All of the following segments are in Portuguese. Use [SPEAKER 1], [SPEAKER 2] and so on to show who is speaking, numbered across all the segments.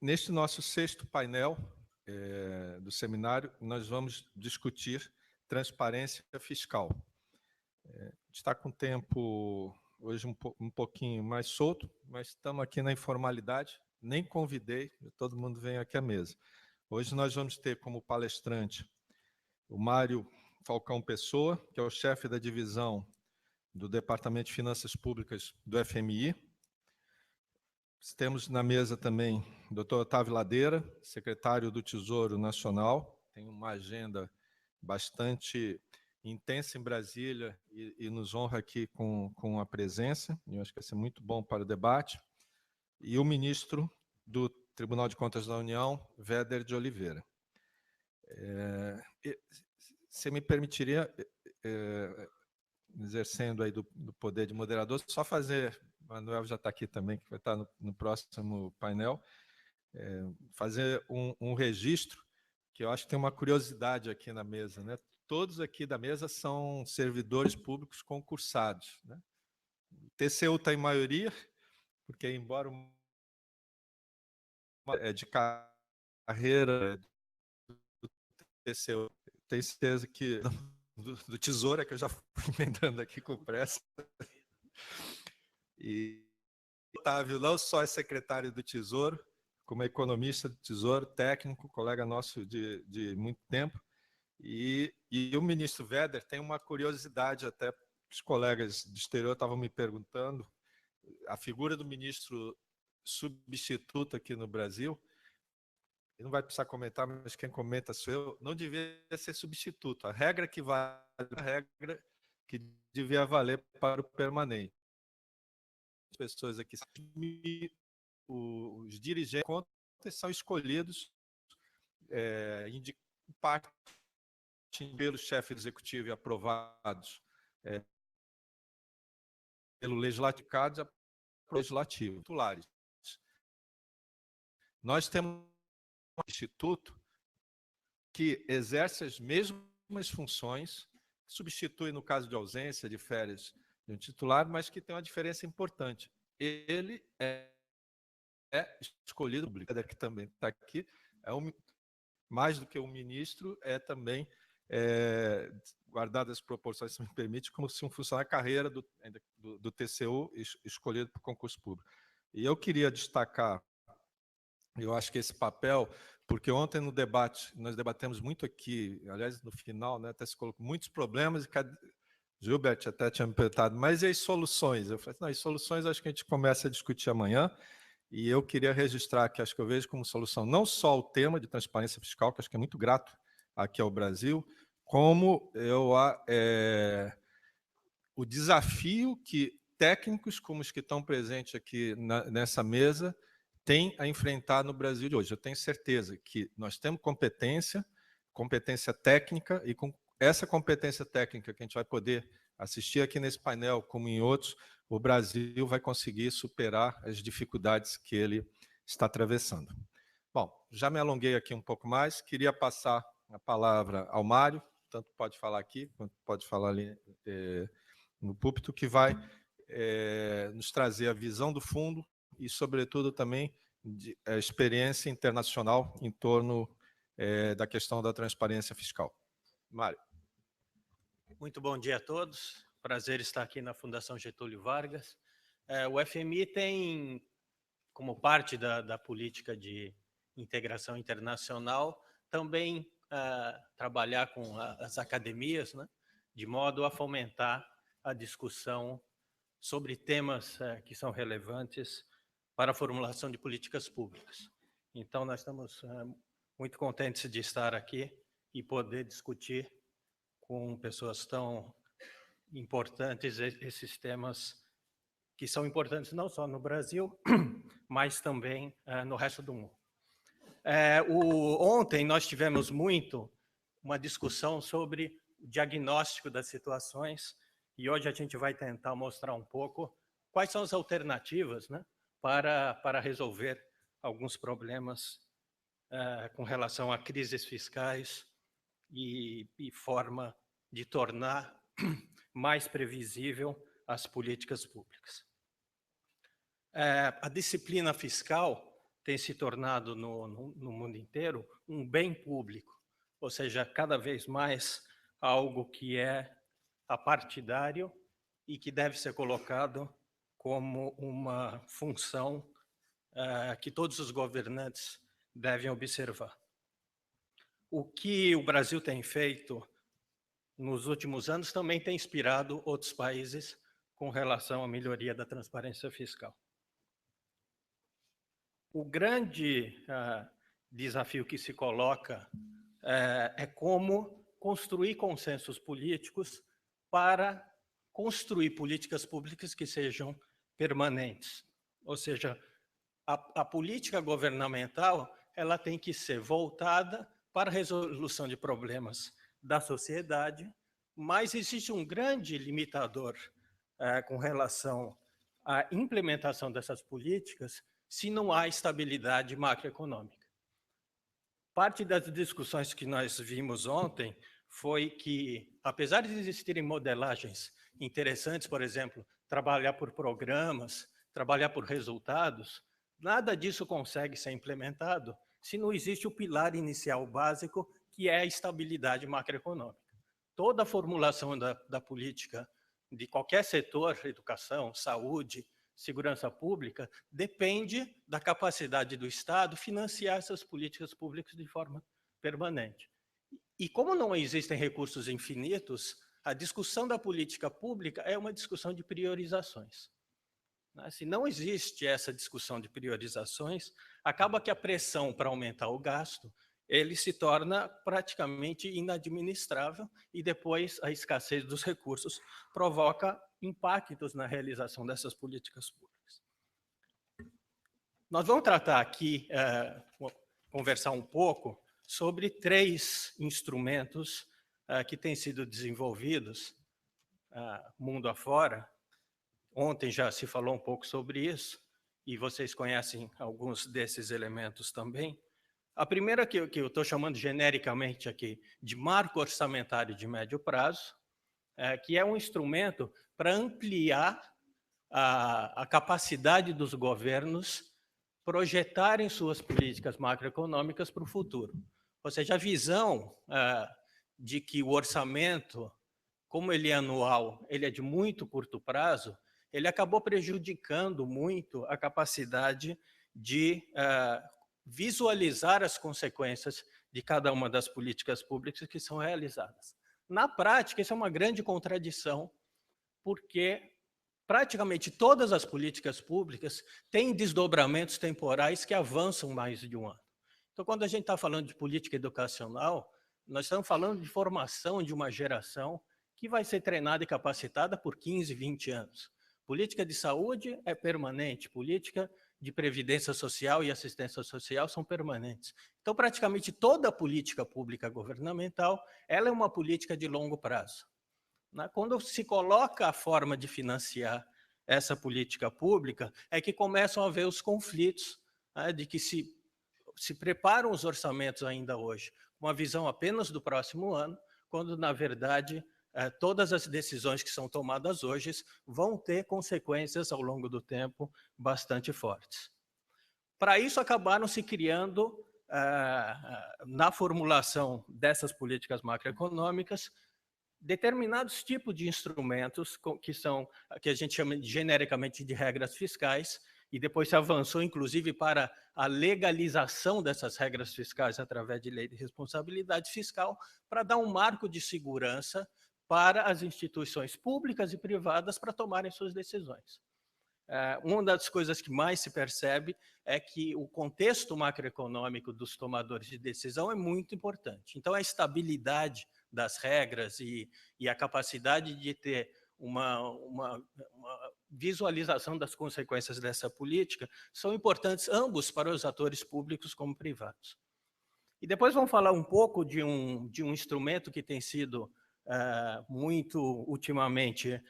[SPEAKER 1] Neste nosso sexto painel do seminário, nós vamos discutir transparência fiscal. Está com o tempo hoje um pouquinho mais solto, mas estamos aqui na informalidade, nem convidei, todo mundo vem aqui à mesa. Hoje nós vamos ter como palestrante o Mário Falcão Pessoa, que é o chefe da divisão do Departamento de Finanças Públicas do FMI. Temos na mesa também o Dr. Otávio Ladeira, secretário do Tesouro Nacional, tem uma agenda bastante intensa em Brasília e nos honra aqui com a presença, eu acho que vai ser muito bom para o debate, e o ministro do Tribunal de Contas da União, Véder de Oliveira. Você me permitiria, exercendo aí do poder de moderador, só fazer, o Manuel já está aqui também, que vai estar no próximo painel, fazer um registro, que eu acho que tem uma curiosidade aqui na mesa, né? Todos aqui da mesa são servidores públicos concursados, né? O TCU está em maioria, porque embora de carreira do TCU, tenho certeza que do Tesouro, que eu já fui emendando aqui com pressa. E Otávio não só é secretário do Tesouro, como economista do Tesouro, técnico, colega nosso de muito tempo. E o ministro Véder tem uma curiosidade, até os colegas do exterior estavam me perguntando, a figura do ministro substituto aqui no Brasil, não vai precisar comentar, mas quem comenta sou eu, não devia ser substituto. A regra que vale, a regra que devia valer para o permanente. As pessoas aqui, os dirigentes são escolhidos em parte pelo chefe executivo e aprovados pelo legislativo, titulares. Nós temos um instituto que exerce as mesmas funções, substitui no caso de ausência, de férias, de um titular, mas que tem uma diferença importante. Ele é escolhido, que também está aqui, mais do que um ministro, é também, guardadas as proporções, se me permite, como se um funcionário de carreira do TCU escolhido por concurso público. E eu queria destacar, eu acho que esse papel, porque ontem no debate, nós debatemos muito aqui, aliás, no final, né, até se colocou muitos problemas, e Gilbert até tinha me perguntado, mas e as soluções? Eu falei, não, as soluções acho que a gente começa a discutir amanhã, e eu queria registrar que acho que eu vejo como solução não só o tema de transparência fiscal, que acho que é muito grato aqui ao Brasil, como o desafio que técnicos como os que estão presentes aqui nessa mesa têm a enfrentar no Brasil de hoje. Eu tenho certeza que nós temos competência técnica, e com essa competência técnica que a gente vai poder assistir aqui nesse painel, como em outros, o Brasil vai conseguir superar as dificuldades que ele está atravessando. Bom, já me alonguei aqui um pouco mais, queria passar a palavra ao Mário, tanto pode falar aqui, quanto pode falar ali no púlpito, que vai nos trazer a visão do fundo e, sobretudo, também a experiência internacional em torno da questão da transparência fiscal. Mário.
[SPEAKER 2] Muito bom dia a todos. Prazer estar aqui na Fundação Getúlio Vargas. O FMI tem, como parte da política de integração internacional, também trabalhar com as academias, né, de modo a fomentar a discussão sobre temas que são relevantes para a formulação de políticas públicas. Então, nós estamos muito contentes de estar aqui e poder discutir com pessoas tão importantes esses temas que são importantes não só no Brasil, mas também no resto do mundo. Ontem nós tivemos uma discussão sobre o diagnóstico das situações, e hoje a gente vai tentar mostrar um pouco quais são as alternativas, né, para resolver alguns problemas com relação a crises fiscais e forma de tornar mais previsível as políticas públicas. A disciplina fiscal tem se tornado no mundo inteiro um bem público, ou seja, cada vez mais algo que é apartidário e que deve ser colocado como uma função que todos os governantes devem observar. O que o Brasil tem feito nos últimos anos também tem inspirado outros países com relação à melhoria da transparência fiscal. O grande desafio que se coloca é como construir consensos políticos para construir políticas públicas que sejam permanentes. Ou seja, a política governamental ela tem que ser voltada para a resolução de problemas da sociedade, mas existe um grande limitador com relação à implementação dessas políticas se não há estabilidade macroeconômica. Parte das discussões que nós vimos ontem foi que, apesar de existirem modelagens interessantes, por exemplo, trabalhar por programas, trabalhar por resultados, nada disso consegue ser implementado se não existe o pilar inicial básico, que é a estabilidade macroeconômica. Toda a formulação da política de qualquer setor, educação, saúde, segurança pública, depende da capacidade do Estado financiar essas políticas públicas de forma permanente. E como não existem recursos infinitos, a discussão da política pública é uma discussão de priorizações. Se não existe essa discussão de priorizações, acaba que a pressão para aumentar o gasto ele se torna praticamente inadministrável e depois a escassez dos recursos provoca impactos na realização dessas políticas públicas. Nós vamos tratar aqui, conversar um pouco sobre 3 instrumentos que têm sido desenvolvidos mundo afora. Ontem já se falou um pouco sobre isso, e vocês conhecem alguns desses elementos também. A primeira que eu estou chamando genericamente aqui de marco orçamentário de médio prazo, que é um instrumento para ampliar a capacidade dos governos projetarem suas políticas macroeconômicas para o futuro. Ou seja, a visão de que o orçamento, como ele é anual, ele é de muito curto prazo, ele acabou prejudicando muito a capacidade de visualizar as consequências de cada uma das políticas públicas que são realizadas. Na prática, isso é uma grande contradição, porque praticamente todas as políticas públicas têm desdobramentos temporais que avançam mais de um ano. Então, quando a gente está falando de política educacional, nós estamos falando de formação de uma geração que vai ser treinada e capacitada por 15, 20 anos. Política de saúde é permanente, política de previdência social e assistência social são permanentes. Então, praticamente toda a política pública governamental ela é uma política de longo prazo. Quando se coloca a forma de financiar essa política pública, é que começam a haver os conflitos, de que se preparam os orçamentos ainda hoje, com uma visão apenas do próximo ano, quando, na verdade, todas as decisões que são tomadas hoje vão ter consequências ao longo do tempo bastante fortes. Para isso, acabaram se criando, na formulação dessas políticas macroeconômicas, determinados tipos de instrumentos que a gente chama genericamente de regras fiscais, e depois se avançou, inclusive, para a legalização dessas regras fiscais através de lei de responsabilidade fiscal, para dar um marco de segurança para as instituições públicas e privadas para tomarem suas decisões. Uma das coisas que mais se percebe é que o contexto macroeconômico dos tomadores de decisão é muito importante. Então, a estabilidade das regras e a capacidade de ter uma visualização das consequências dessa política são importantes ambos para os atores públicos como privados. E depois vamos falar um pouco de um instrumento que tem sido muito ultimamente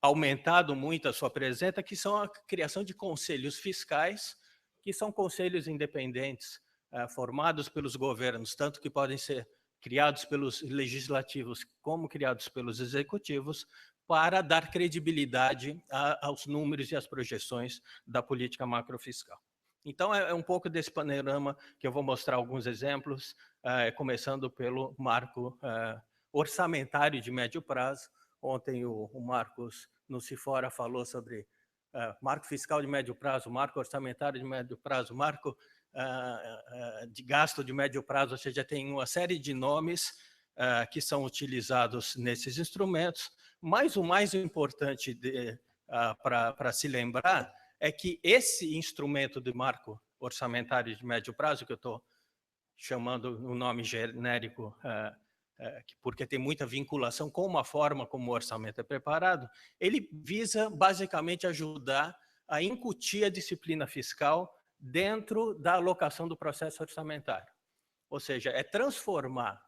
[SPEAKER 2] aumentado muito a sua presença, que são a criação de conselhos fiscais, que são conselhos independentes formados pelos governos, tanto que podem ser criados pelos legislativos como criados pelos executivos, para dar credibilidade aos números e às projeções da política macrofiscal. Então, é um pouco desse panorama que eu vou mostrar alguns exemplos, começando pelo marco orçamentário de médio prazo. Ontem o Marcos Nucifora falou sobre marco fiscal de médio prazo, marco orçamentário de médio prazo, marco de gasto de médio prazo, ou seja, tem uma série de nomes que são utilizados nesses instrumentos, mas o mais importante para se lembrar é que esse instrumento de marco orçamentário de médio prazo, que eu estou chamando o nome genérico, porque tem muita vinculação com uma forma como o orçamento é preparado, ele visa basicamente ajudar a incutir a disciplina fiscal dentro da alocação do processo orçamentário. Ou seja, é transformar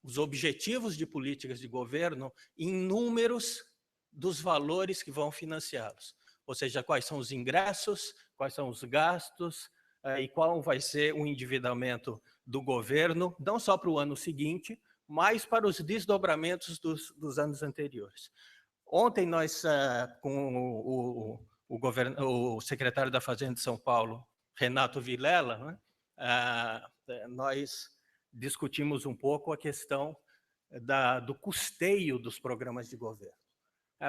[SPEAKER 2] os objetivos de políticas de governo em números dos valores que vão financiá-los. Ou seja, quais são os ingressos, quais são os gastos e qual vai ser o endividamento do governo, não só para o ano seguinte, mas para os desdobramentos dos anos anteriores. Ontem nós, com o secretário da Fazenda de São Paulo, Renato Vilela, né, nós discutimos um pouco a questão do custeio dos programas de governo.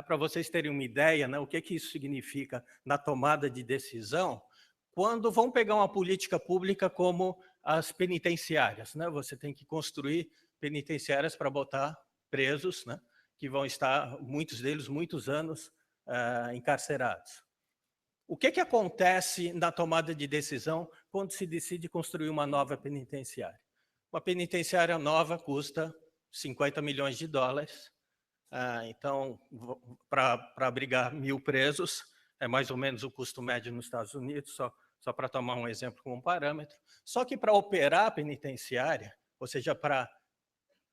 [SPEAKER 2] Para vocês terem uma ideia, né, o que isso significa na tomada de decisão, quando vão pegar uma política pública como as penitenciárias, né, você tem que construir penitenciárias para botar presos, né, que vão estar, muitos deles, muitos anos encarcerados. O que acontece na tomada de decisão quando se decide construir uma nova penitenciária? Uma penitenciária nova custa 50 milhões de dólares. Então, para abrigar 1.000 presos, é mais ou menos o custo médio nos Estados Unidos, só para tomar um exemplo como parâmetro. Só que para operar a penitenciária, ou seja, para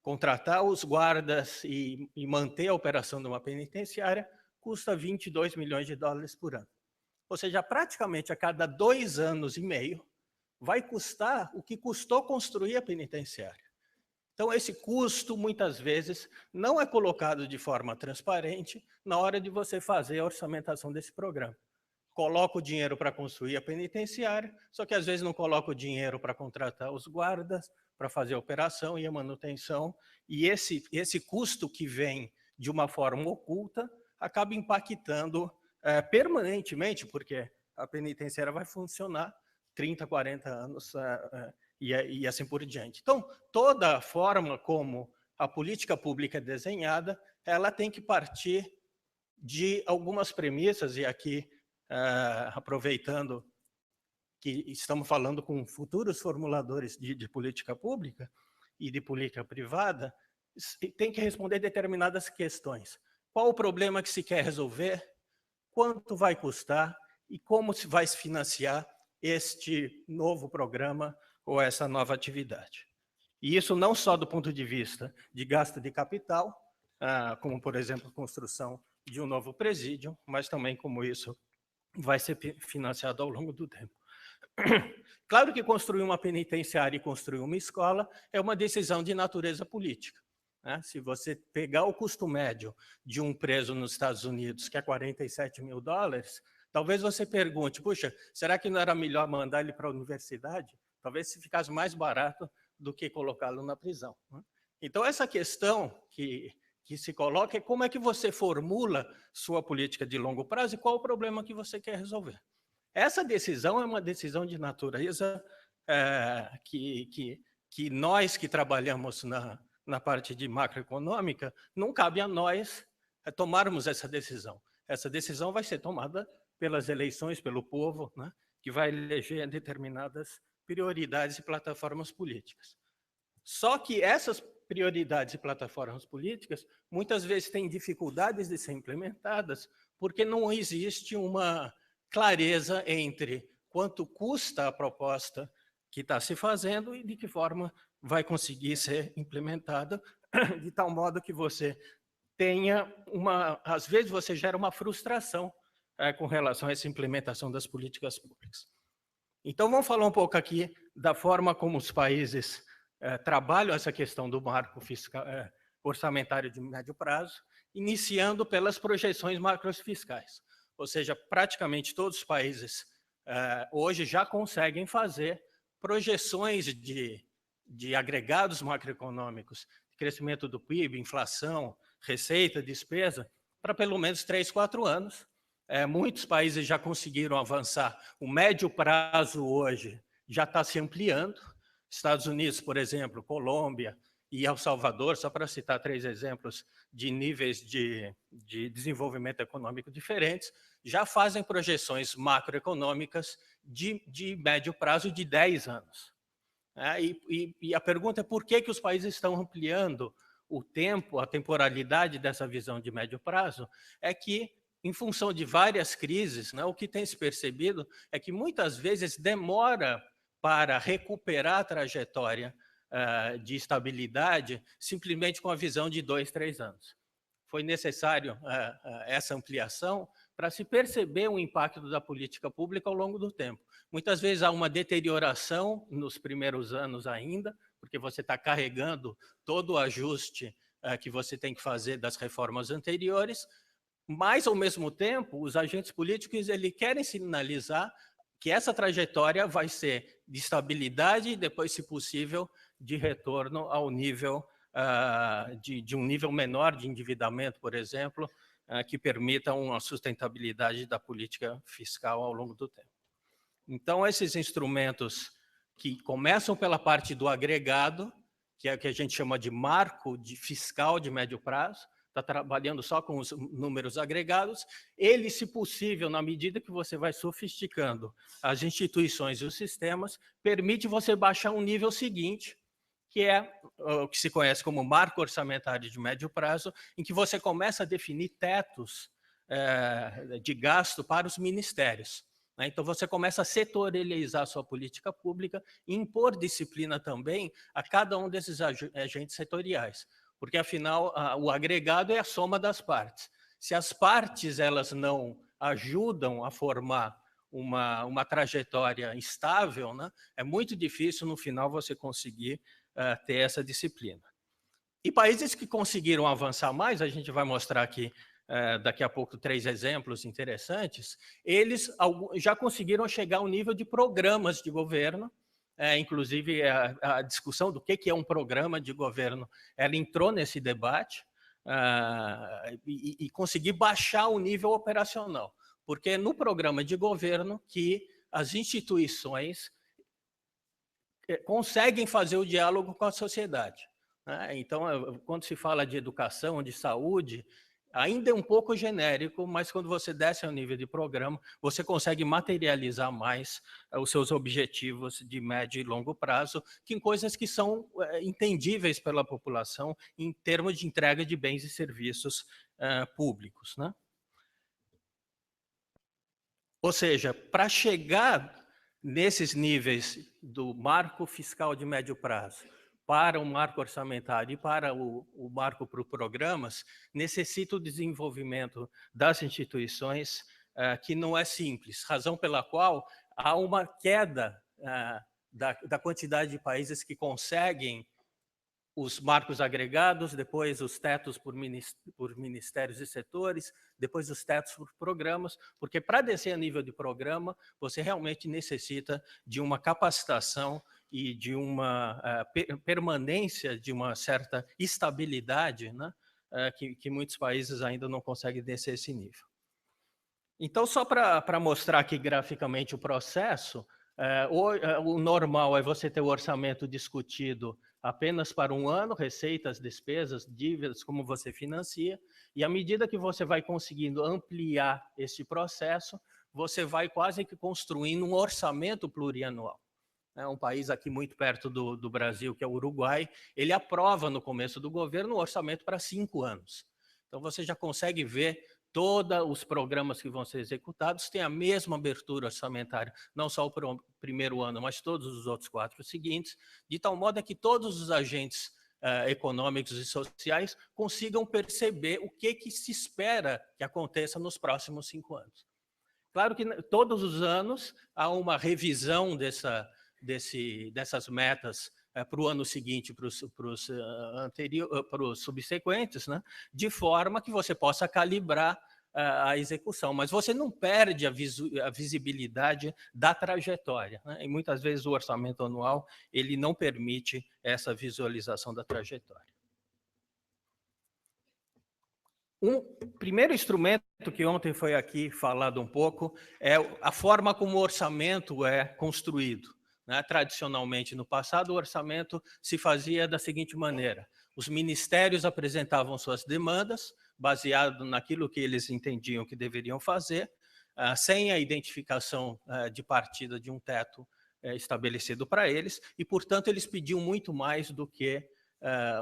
[SPEAKER 2] contratar os guardas e manter a operação de uma penitenciária, custa 22 milhões de dólares por ano. Ou seja, praticamente a cada 2 anos e meio, vai custar o que custou construir a penitenciária. Então, esse custo, muitas vezes, não é colocado de forma transparente na hora de você fazer a orçamentação desse programa. Coloca o dinheiro para construir a penitenciária, só que às vezes não coloca o dinheiro para contratar os guardas, para fazer a operação e a manutenção, e esse custo que vem de uma forma oculta acaba impactando permanentemente, porque a penitenciária vai funcionar 30, 40 anos e assim por diante. Então, toda a forma como a política pública é desenhada, ela tem que partir de algumas premissas, e aqui, aproveitando que estamos falando com futuros formuladores de política pública e de política privada, tem que responder determinadas questões. Qual o problema que se quer resolver? Quanto vai custar? E como se vai se financiar este novo programa ou essa nova atividade? E isso não só do ponto de vista de gasto de capital, como, por exemplo, a construção de um novo presídio, mas também como isso vai ser financiado ao longo do tempo. Claro que construir uma penitenciária e construir uma escola é uma decisão de natureza política. Né? Se você pegar o custo médio de um preso nos Estados Unidos, que é 47 mil dólares, talvez você pergunte, puxa, será que não era melhor mandar ele para a universidade? Talvez se ficasse mais barato do que colocá-lo na prisão. Né? Então, essa questão que se coloca é como é que você formula sua política de longo prazo e qual o problema que você quer resolver. Essa decisão é uma decisão de natureza que nós que trabalhamos na parte de macroeconômica, não cabe a nós tomarmos essa decisão. Essa decisão vai ser tomada pelas eleições, pelo povo, né, que vai eleger determinadas prioridades e plataformas políticas. Só que essas prioridades e plataformas políticas muitas vezes têm dificuldades de ser implementadas porque não existe uma clareza entre quanto custa a proposta que está se fazendo e de que forma vai conseguir ser implementada, de tal modo que você tenha às vezes você gera uma frustração com relação a essa implementação das políticas públicas. Então, vamos falar um pouco aqui da forma como os países trabalham essa questão do marco fiscal, orçamentário de médio prazo, iniciando pelas projeções macrofiscais. Ou seja, praticamente todos os países hoje já conseguem fazer projeções de agregados macroeconômicos, crescimento do PIB, inflação, receita, despesa, para pelo menos 3, 4 anos. Muitos países já conseguiram avançar. O médio prazo hoje já está se ampliando. Estados Unidos, por exemplo, Colômbia e El Salvador, só para citar 3 exemplos de níveis de desenvolvimento econômico diferentes, já fazem projeções macroeconômicas de médio prazo de 10 anos. E a pergunta é por que os países estão ampliando o tempo, a temporalidade dessa visão de médio prazo, é que, em função de várias crises, o que tem se percebido é que muitas vezes demora para recuperar a trajetória de estabilidade simplesmente com a visão de 2, 3 anos. Foi necessário essa ampliação para se perceber o impacto da política pública ao longo do tempo. Muitas vezes há uma deterioração nos primeiros anos ainda, porque você está carregando todo o ajuste que você tem que fazer das reformas anteriores, mas, ao mesmo tempo, os agentes políticos querem sinalizar que essa trajetória vai ser de estabilidade e depois, se possível, de retorno ao nível de um nível menor de endividamento, por exemplo, que permita uma sustentabilidade da política fiscal ao longo do tempo. Então, esses instrumentos que começam pela parte do agregado, que é o que a gente chama de marco fiscal de médio prazo, está trabalhando só com os números agregados, ele, se possível, na medida que você vai sofisticando as instituições e os sistemas, permite você baixar um nível seguinte, que é o que se conhece como marco orçamentário de médio prazo, em que você começa a definir tetos de gasto para os ministérios. Então, você começa a setorializar a sua política pública e impor disciplina também a cada um desses agentes setoriais, porque, afinal, o agregado é a soma das partes. Se as partes elas não ajudam a formar uma trajetória estável, é muito difícil, no final, você conseguir ter essa disciplina. E países que conseguiram avançar mais, a gente vai mostrar aqui daqui a pouco 3 exemplos interessantes, eles já conseguiram chegar ao nível de programas de governo, inclusive a discussão do que é um programa de governo, ela entrou nesse debate e conseguir baixar o nível operacional, porque é no programa de governo que as instituições conseguem fazer o diálogo com a sociedade. Então, quando se fala de educação, de saúde, ainda é um pouco genérico, mas quando você desce ao nível de programa, você consegue materializar mais os seus objetivos de médio e longo prazo, que em coisas que são entendíveis pela população em termos de entrega de bens e serviços públicos. Ou seja, para chegar nesses níveis do marco fiscal de médio prazo, para o marco orçamentário e para o marco para os programas, necessita o desenvolvimento das instituições que não é simples, razão pela qual há uma queda da quantidade de países que conseguem os marcos agregados, depois os tetos por ministérios e setores, depois os tetos por programas, porque para descer a nível de programa, você realmente necessita de uma capacitação e de uma permanência, de uma certa estabilidade, que muitos países ainda não conseguem descer esse nível. Então, só para mostrar aqui graficamente o processo, o normal é você ter o orçamento discutido apenas para um ano, receitas, despesas, dívidas, como você financia, e à medida que você vai conseguindo ampliar esse processo, você vai quase que construindo um orçamento plurianual. Um país aqui muito perto do Brasil, que é o Uruguai, ele aprova no começo do governo um orçamento para 5 anos. Então, você já consegue ver todos os programas que vão ser executados têm a mesma abertura orçamentária, não só o primeiro ano, mas todos os outros 4 seguintes, de tal modo que todos os agentes econômicos e sociais consigam perceber o que se espera que aconteça nos próximos 5 anos. Claro que todos os anos há uma revisão dessas metas para o ano seguinte, para os subsequentes, de forma que você possa calibrar a execução, mas você não perde a visibilidade da trajetória, né? E muitas vezes o orçamento anual ele não permite essa visualização da trajetória. Um primeiro instrumento que ontem foi aqui falado um pouco é a forma como o orçamento é construído, né? Tradicionalmente, no passado, o orçamento se fazia da seguinte maneira: os ministérios apresentavam suas demandas, baseado naquilo que eles entendiam que deveriam fazer, sem a identificação de partida de um teto estabelecido para eles, e, portanto, eles pediam muito mais do que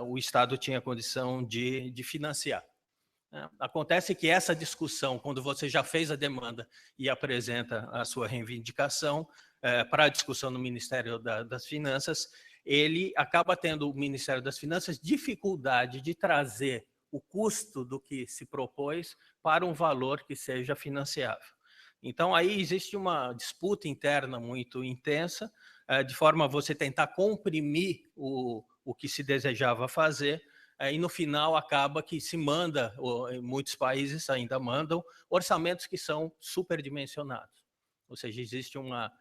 [SPEAKER 2] o Estado tinha condição de financiar. Acontece que essa discussão, quando você já fez a demanda e apresenta a sua reivindicação para a discussão no Ministério das Finanças, ele acaba tendo, o Ministério das Finanças, dificuldade de trazer o custo do que se propôs para um valor que seja financiável. Então, aí existe uma disputa interna muito intensa, de forma a você tentar comprimir o que se desejava fazer, e no final acaba que se manda, em muitos países ainda mandam, orçamentos que são superdimensionados. Ou seja, existe uma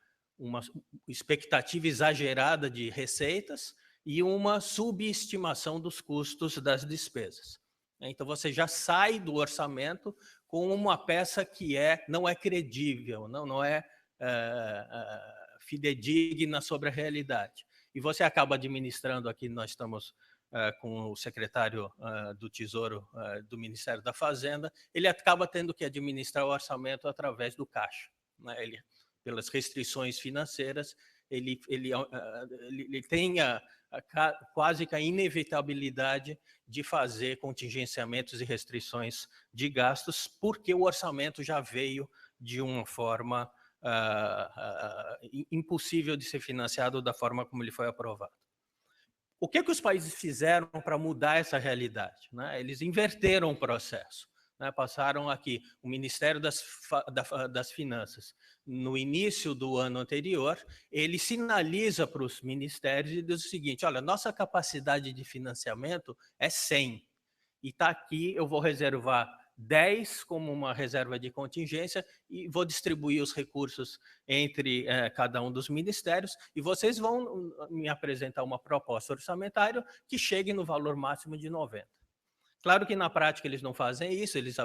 [SPEAKER 2] expectativa exagerada de receitas e uma subestimação dos custos das despesas. Então, você já sai do orçamento com uma peça que não é credível, não é fidedigna sobre a realidade. E você acaba administrando, aqui nós estamos com o secretário do Tesouro do Ministério da Fazenda, ele acaba tendo que administrar o orçamento através do caixa, né? Pelas restrições financeiras, ele tem quase que a inevitabilidade de fazer contingenciamentos e restrições de gastos, porque o orçamento já veio de uma forma impossível de ser financiado da forma como ele foi aprovado. O que os países fizeram para mudar essa realidade, né? Eles inverteram o processo, né? Passaram aqui o Ministério das Finanças, no início do ano anterior, ele sinaliza para os ministérios e diz o seguinte: olha, nossa capacidade de financiamento é 100, e está aqui, eu vou reservar 10 como uma reserva de contingência e vou distribuir os recursos entre cada um dos ministérios, e vocês vão me apresentar uma proposta orçamentária que chegue no valor máximo de 90. Claro que na prática eles não fazem isso, eles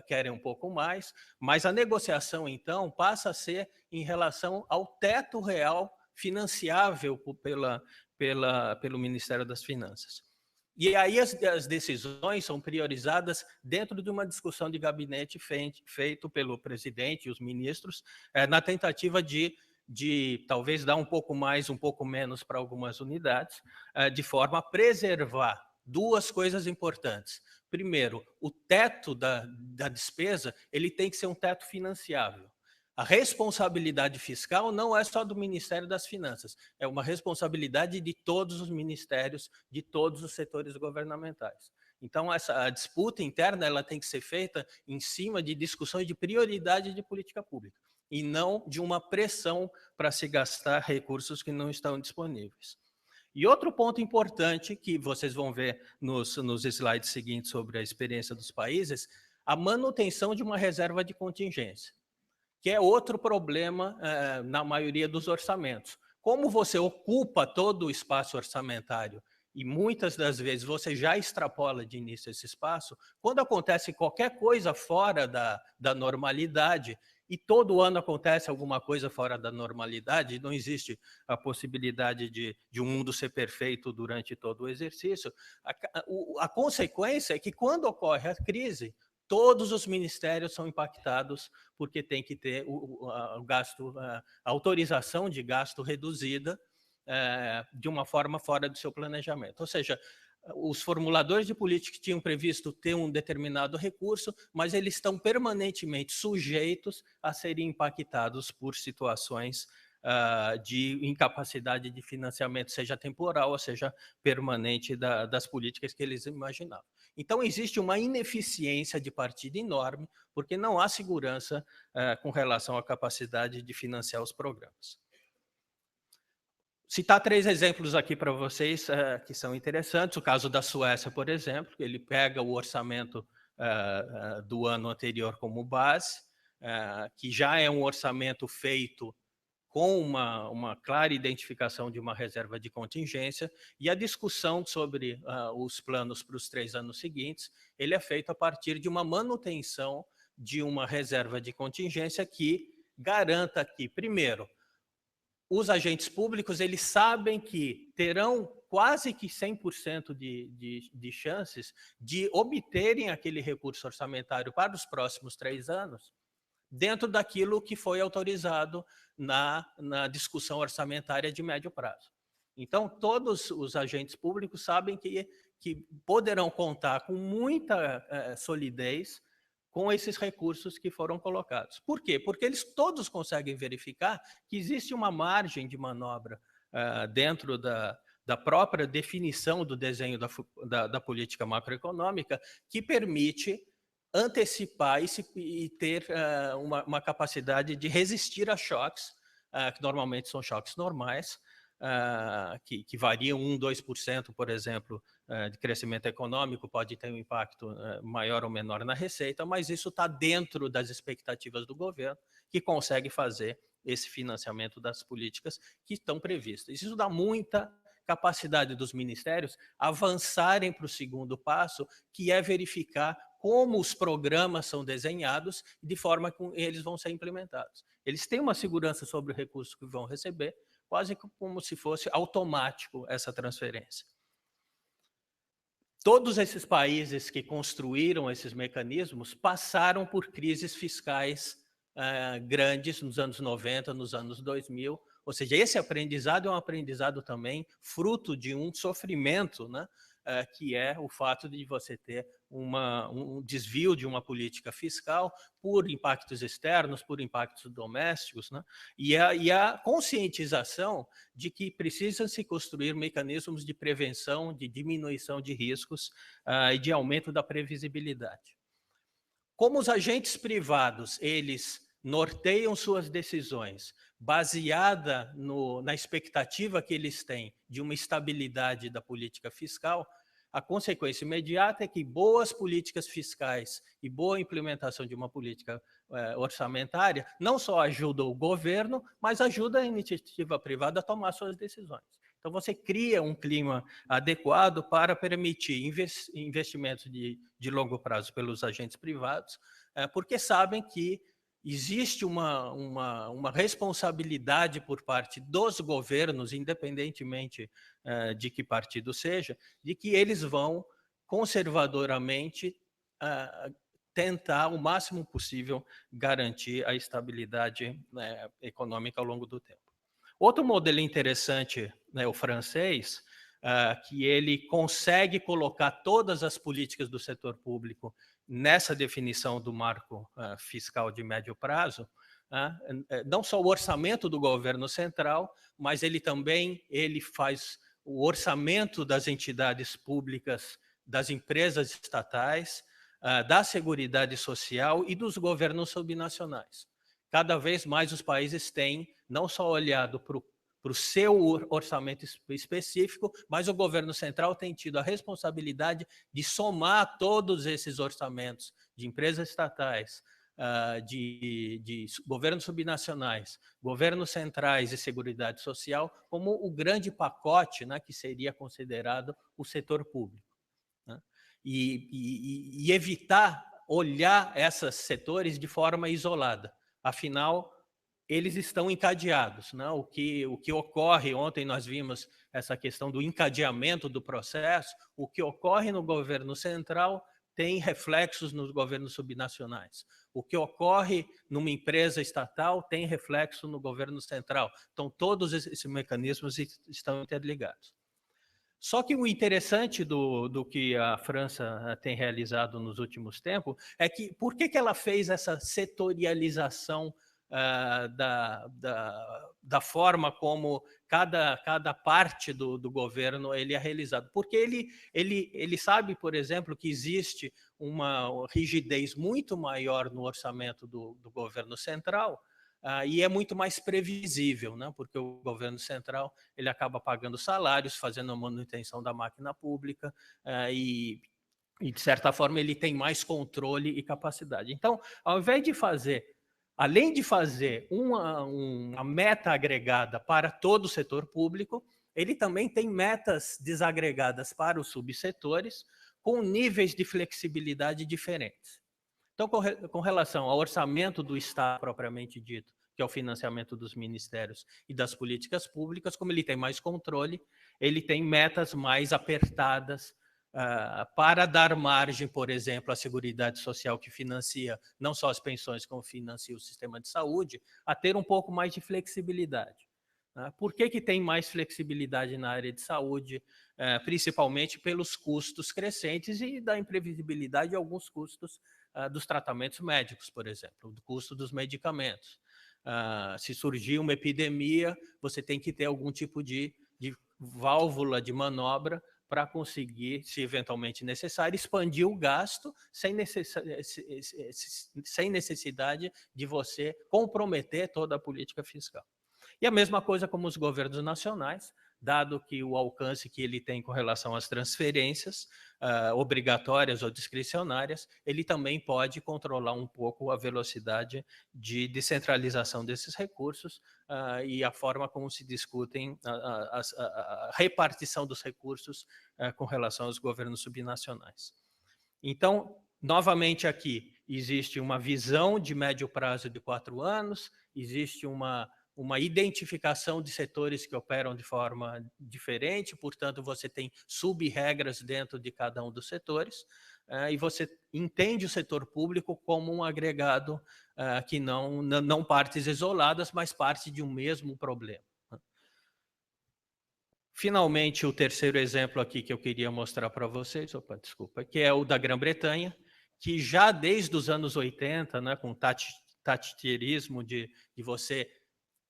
[SPEAKER 2] querem um pouco mais, mas a negociação então passa a ser em relação ao teto real financiável pelo Ministério das Finanças. E aí as decisões são priorizadas dentro de uma discussão de gabinete feito pelo presidente e os ministros, na tentativa de talvez dar um pouco mais, um pouco menos para algumas unidades, de forma a preservar duas coisas importantes. Primeiro, o teto da despesa ele tem que ser um teto financiável. A responsabilidade fiscal não é só do Ministério das Finanças, é uma responsabilidade de todos os ministérios, de todos os setores governamentais. Então, a disputa interna ela tem que ser feita em cima de discussões de prioridade de política pública, e não de uma pressão para se gastar recursos que não estão disponíveis. E outro ponto importante, que vocês vão ver nos slides seguintes sobre a experiência dos países, a manutenção de uma reserva de contingência, que é outro problema na maioria dos orçamentos. Como você ocupa todo o espaço orçamentário e muitas das vezes você já extrapola de início esse espaço, quando acontece qualquer coisa fora da normalidade, e todo ano acontece alguma coisa fora da normalidade, não existe a possibilidade de um mundo ser perfeito durante todo o exercício, a consequência é que quando ocorre a crise, todos os ministérios são impactados porque tem que ter o gasto, a autorização de gasto reduzida de uma forma fora do seu planejamento. Ou seja, os formuladores de política tinham previsto ter um determinado recurso, mas eles estão permanentemente sujeitos a serem impactados por situações de incapacidade de financiamento, seja temporal ou seja permanente das políticas que eles imaginavam. Então, existe uma ineficiência de partida enorme, porque não há segurança com relação à capacidade de financiar os programas. Citar 3 exemplos aqui para vocês que são interessantes. O caso da Suécia, por exemplo, ele pega o orçamento do ano anterior como base, que já é um orçamento feito com uma clara identificação de uma reserva de contingência, e a discussão sobre os planos para os 3 anos seguintes, ele é feito a partir de uma manutenção de uma reserva de contingência que garanta que, primeiro, os agentes públicos eles sabem que terão quase que 100% de chances de obterem aquele recurso orçamentário para os próximos 3 anos, dentro daquilo que foi autorizado na discussão orçamentária de médio prazo. Então, todos os agentes públicos sabem que poderão contar com muita solidez com esses recursos que foram colocados. Por quê? Porque eles todos conseguem verificar que existe uma margem de manobra dentro da própria definição do desenho da política macroeconômica que permite antecipar e ter uma capacidade de resistir a choques, que normalmente são choques normais, que variam 1%, 2%, por exemplo, de crescimento econômico, pode ter um impacto maior ou menor na receita, mas isso está dentro das expectativas do governo, que consegue fazer esse financiamento das políticas que estão previstas. Isso dá muita capacidade dos ministérios avançarem para o segundo passo, que é verificar como os programas são desenhados e de forma que eles vão ser implementados. Eles têm uma segurança sobre o recurso que vão receber, quase como se fosse automático essa transferência. Todos esses países que construíram esses mecanismos passaram por crises fiscais grandes nos anos 90, nos anos 2000, ou seja, esse aprendizado é um aprendizado também fruto de um sofrimento, né, que é o fato de você ter um desvio de uma política fiscal por impactos externos, por impactos domésticos, né, e a conscientização de que precisam se construir mecanismos de prevenção, de diminuição de riscos e de aumento da previsibilidade. Como os agentes privados, eles norteiam suas decisões baseada na expectativa que eles têm de uma estabilidade da política fiscal, a consequência imediata é que boas políticas fiscais e boa implementação de uma política orçamentária não só ajudam o governo, mas ajuda a iniciativa privada a tomar suas decisões. Então, você cria um clima adequado para permitir investimentos de longo prazo pelos agentes privados, porque sabem que existe uma responsabilidade por parte dos governos, independentemente de que partido seja, de que eles vão conservadoramente tentar o máximo possível garantir a estabilidade econômica ao longo do tempo. Outro modelo interessante, o francês, que ele consegue colocar todas as políticas do setor público nessa definição do marco fiscal de médio prazo, não só o orçamento do governo central, mas ele também faz o orçamento das entidades públicas, das empresas estatais, da Seguridade Social e dos governos subnacionais. Cada vez mais os países têm não só olhado para o seu orçamento específico, mas o governo central tem tido a responsabilidade de somar todos esses orçamentos de empresas estatais, de governos subnacionais, governos centrais e Seguridade Social, como o grande pacote, né, que seria considerado o setor público, né? E evitar olhar esses setores de forma isolada. Afinal, eles estão encadeados, né? O que ocorre, ontem nós vimos essa questão do encadeamento do processo, o que ocorre no governo central tem reflexos nos governos subnacionais. O que ocorre numa empresa estatal tem reflexo no governo central. Então, todos esses mecanismos estão interligados. Só que o interessante do que a França tem realizado nos últimos tempos é que por que ela fez essa setorialização da forma como cada parte do governo ele é realizado? Porque ele sabe, por exemplo, que existe uma rigidez muito maior no orçamento do governo central, e é muito mais previsível, né? Porque o governo central ele acaba pagando salários, fazendo a manutenção da máquina pública e E, de certa forma, ele tem mais controle e capacidade. Então, ao invés de fazer, além de fazer uma meta agregada para todo o setor público, ele também tem metas desagregadas para os subsetores, com níveis de flexibilidade diferentes. Então, com relação ao orçamento do Estado propriamente dito, que é o financiamento dos ministérios e das políticas públicas, como ele tem mais controle, ele tem metas mais apertadas para dar margem, por exemplo, à Seguridade Social, que financia não só as pensões, como financia o sistema de saúde, a ter um pouco mais de flexibilidade. Por que tem mais flexibilidade na área de saúde? Principalmente pelos custos crescentes e da imprevisibilidade de alguns custos dos tratamentos médicos, por exemplo, do custo dos medicamentos. Se surgir uma epidemia, você tem que ter algum tipo de válvula de manobra para conseguir, se eventualmente necessário, expandir o gasto sem necessidade de você comprometer toda a política fiscal. E a mesma coisa como os governos nacionais, dado que o alcance que ele tem com relação às transferências obrigatórias ou discricionárias, ele também pode controlar um pouco a velocidade de descentralização desses recursos e a forma como se discutem a repartição dos recursos com relação aos governos subnacionais. Então, novamente aqui, existe uma visão de médio prazo de 4 anos, existe uma identificação de setores que operam de forma diferente, portanto, você tem sub-regras dentro de cada um dos setores, e você entende o setor público como um agregado que não partes isoladas, mas parte de um mesmo problema. Finalmente, o terceiro exemplo aqui que eu queria mostrar para vocês, que é o da Grã-Bretanha, que já desde os anos 80, com o taticierismo de você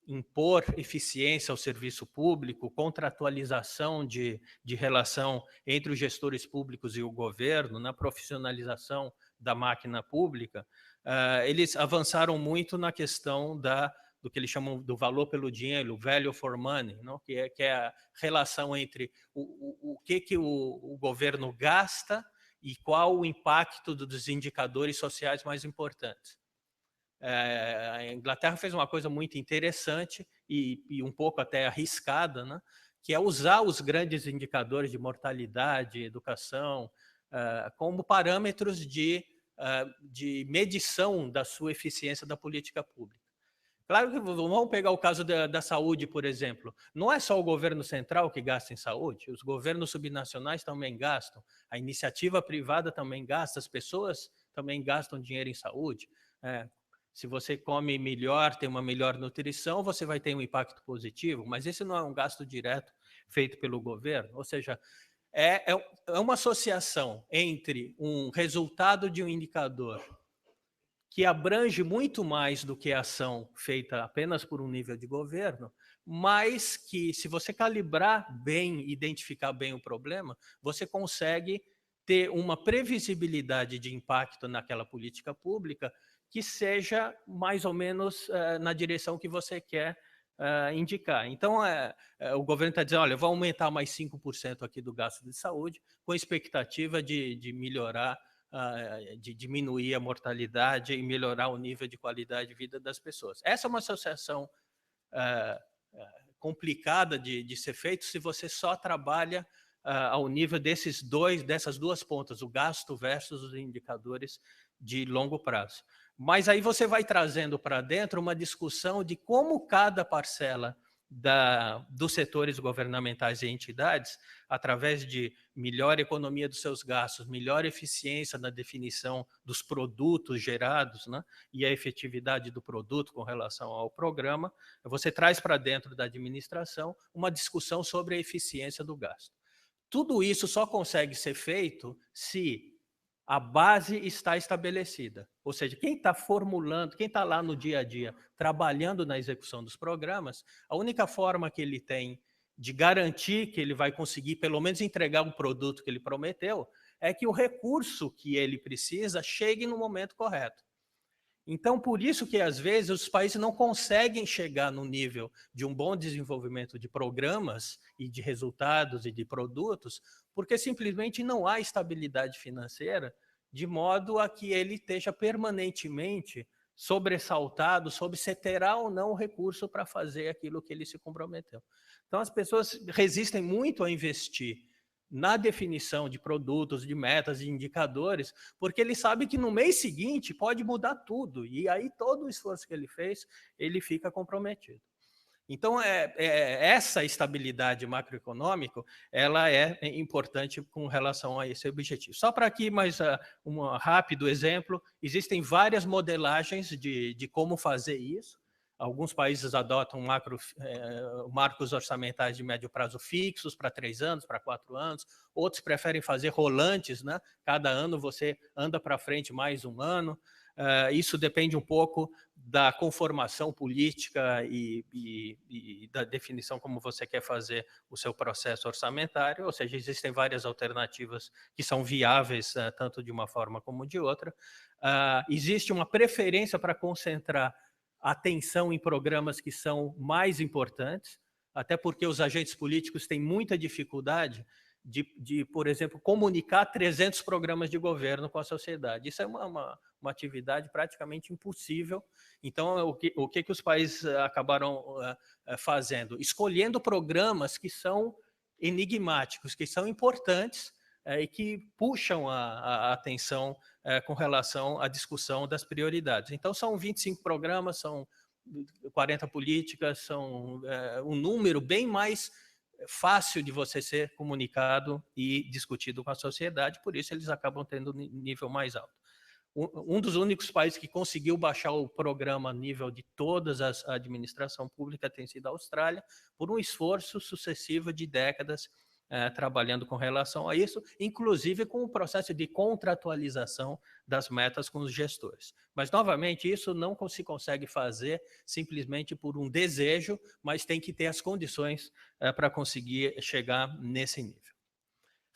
[SPEAKER 2] impor eficiência ao serviço público, contratualização de relação entre os gestores públicos e o governo, na profissionalização da máquina pública, eles avançaram muito na questão do que eles chamam do valor pelo dinheiro, value for money, não? Que é a relação entre o que o governo gasta e qual o impacto dos indicadores sociais mais importantes. A Inglaterra fez uma coisa muito interessante e um pouco até arriscada, né? Que é usar os grandes indicadores de mortalidade, educação, como parâmetros de medição da sua eficiência da política pública. Claro que vamos pegar o caso da saúde, por exemplo. Não é só o governo central que gasta em saúde, os governos subnacionais também gastam, a iniciativa privada também gasta, as pessoas também gastam dinheiro em saúde. Se você come melhor, tem uma melhor nutrição, você vai ter um impacto positivo, mas esse não é um gasto direto feito pelo governo. Ou seja, é uma associação entre um resultado de um indicador que abrange muito mais do que a ação feita apenas por um nível de governo, mas que, se você calibrar bem, identificar bem o problema, você consegue ter uma previsibilidade de impacto naquela política pública que seja mais ou menos na direção que você quer indicar. Então, o governo está dizendo, olha, vou aumentar mais 5% aqui do gasto de saúde, com a expectativa de melhorar, de diminuir a mortalidade e melhorar o nível de qualidade de vida das pessoas. Essa é uma associação complicada de ser feita se você só trabalha ao nível dessas duas pontas, o gasto versus os indicadores de longo prazo. Mas aí você vai trazendo para dentro uma discussão de como cada parcela dos setores governamentais e entidades, através de melhor economia dos seus gastos, melhor eficiência na definição dos produtos gerados, né, e a efetividade do produto com relação ao programa, você traz para dentro da administração uma discussão sobre a eficiência do gasto. Tudo isso só consegue ser feito se a base está estabelecida. Ou seja, quem está formulando, quem está lá no dia a dia, trabalhando na execução dos programas, a única forma que ele tem de garantir que ele vai conseguir, pelo menos, entregar o produto que ele prometeu, é que o recurso que ele precisa chegue no momento correto. Então, por isso que, às vezes, os países não conseguem chegar no nível de um bom desenvolvimento de programas e de resultados e de produtos, porque simplesmente não há estabilidade financeira de modo a que ele esteja permanentemente sobressaltado sobre se terá ou não o recurso para fazer aquilo que ele se comprometeu. Então, as pessoas resistem muito a investir na definição de produtos, de metas, de indicadores, porque ele sabe que no mês seguinte pode mudar tudo, e aí todo o esforço que ele fez, ele fica comprometido. Então, essa estabilidade macroeconômica, ela é importante com relação a esse objetivo. Só para aqui mais um rápido exemplo, existem várias modelagens de como fazer isso. Alguns países adotam marcos orçamentais de médio prazo fixos para 3 anos, para 4 anos. Outros preferem fazer rolantes, né? Cada ano você anda para frente mais um ano. Isso depende um pouco da conformação política e da definição como você quer fazer o seu processo orçamentário, ou seja, existem várias alternativas que são viáveis, tanto de uma forma como de outra. Existe uma preferência para concentrar atenção em programas que são mais importantes, até porque os agentes políticos têm muita dificuldade de, por exemplo, comunicar 300 programas de governo com a sociedade. Isso é uma atividade praticamente impossível. Então, o que os países acabaram fazendo? Escolhendo programas que são enigmáticos, que são importantes e que puxam a atenção com relação à discussão das prioridades. Então, são 25 programas, são 40 políticas, são um número bem mais fácil de você ser comunicado e discutido com a sociedade, por isso eles acabam tendo um nível mais alto. Um dos únicos países que conseguiu baixar o programa a nível de toda a administração pública tem sido a Austrália, por um esforço sucessivo de décadas trabalhando com relação a isso, inclusive com o processo de contratualização das metas com os gestores. Mas, novamente, isso não se consegue fazer simplesmente por um desejo, mas tem que ter as condições para conseguir chegar nesse nível.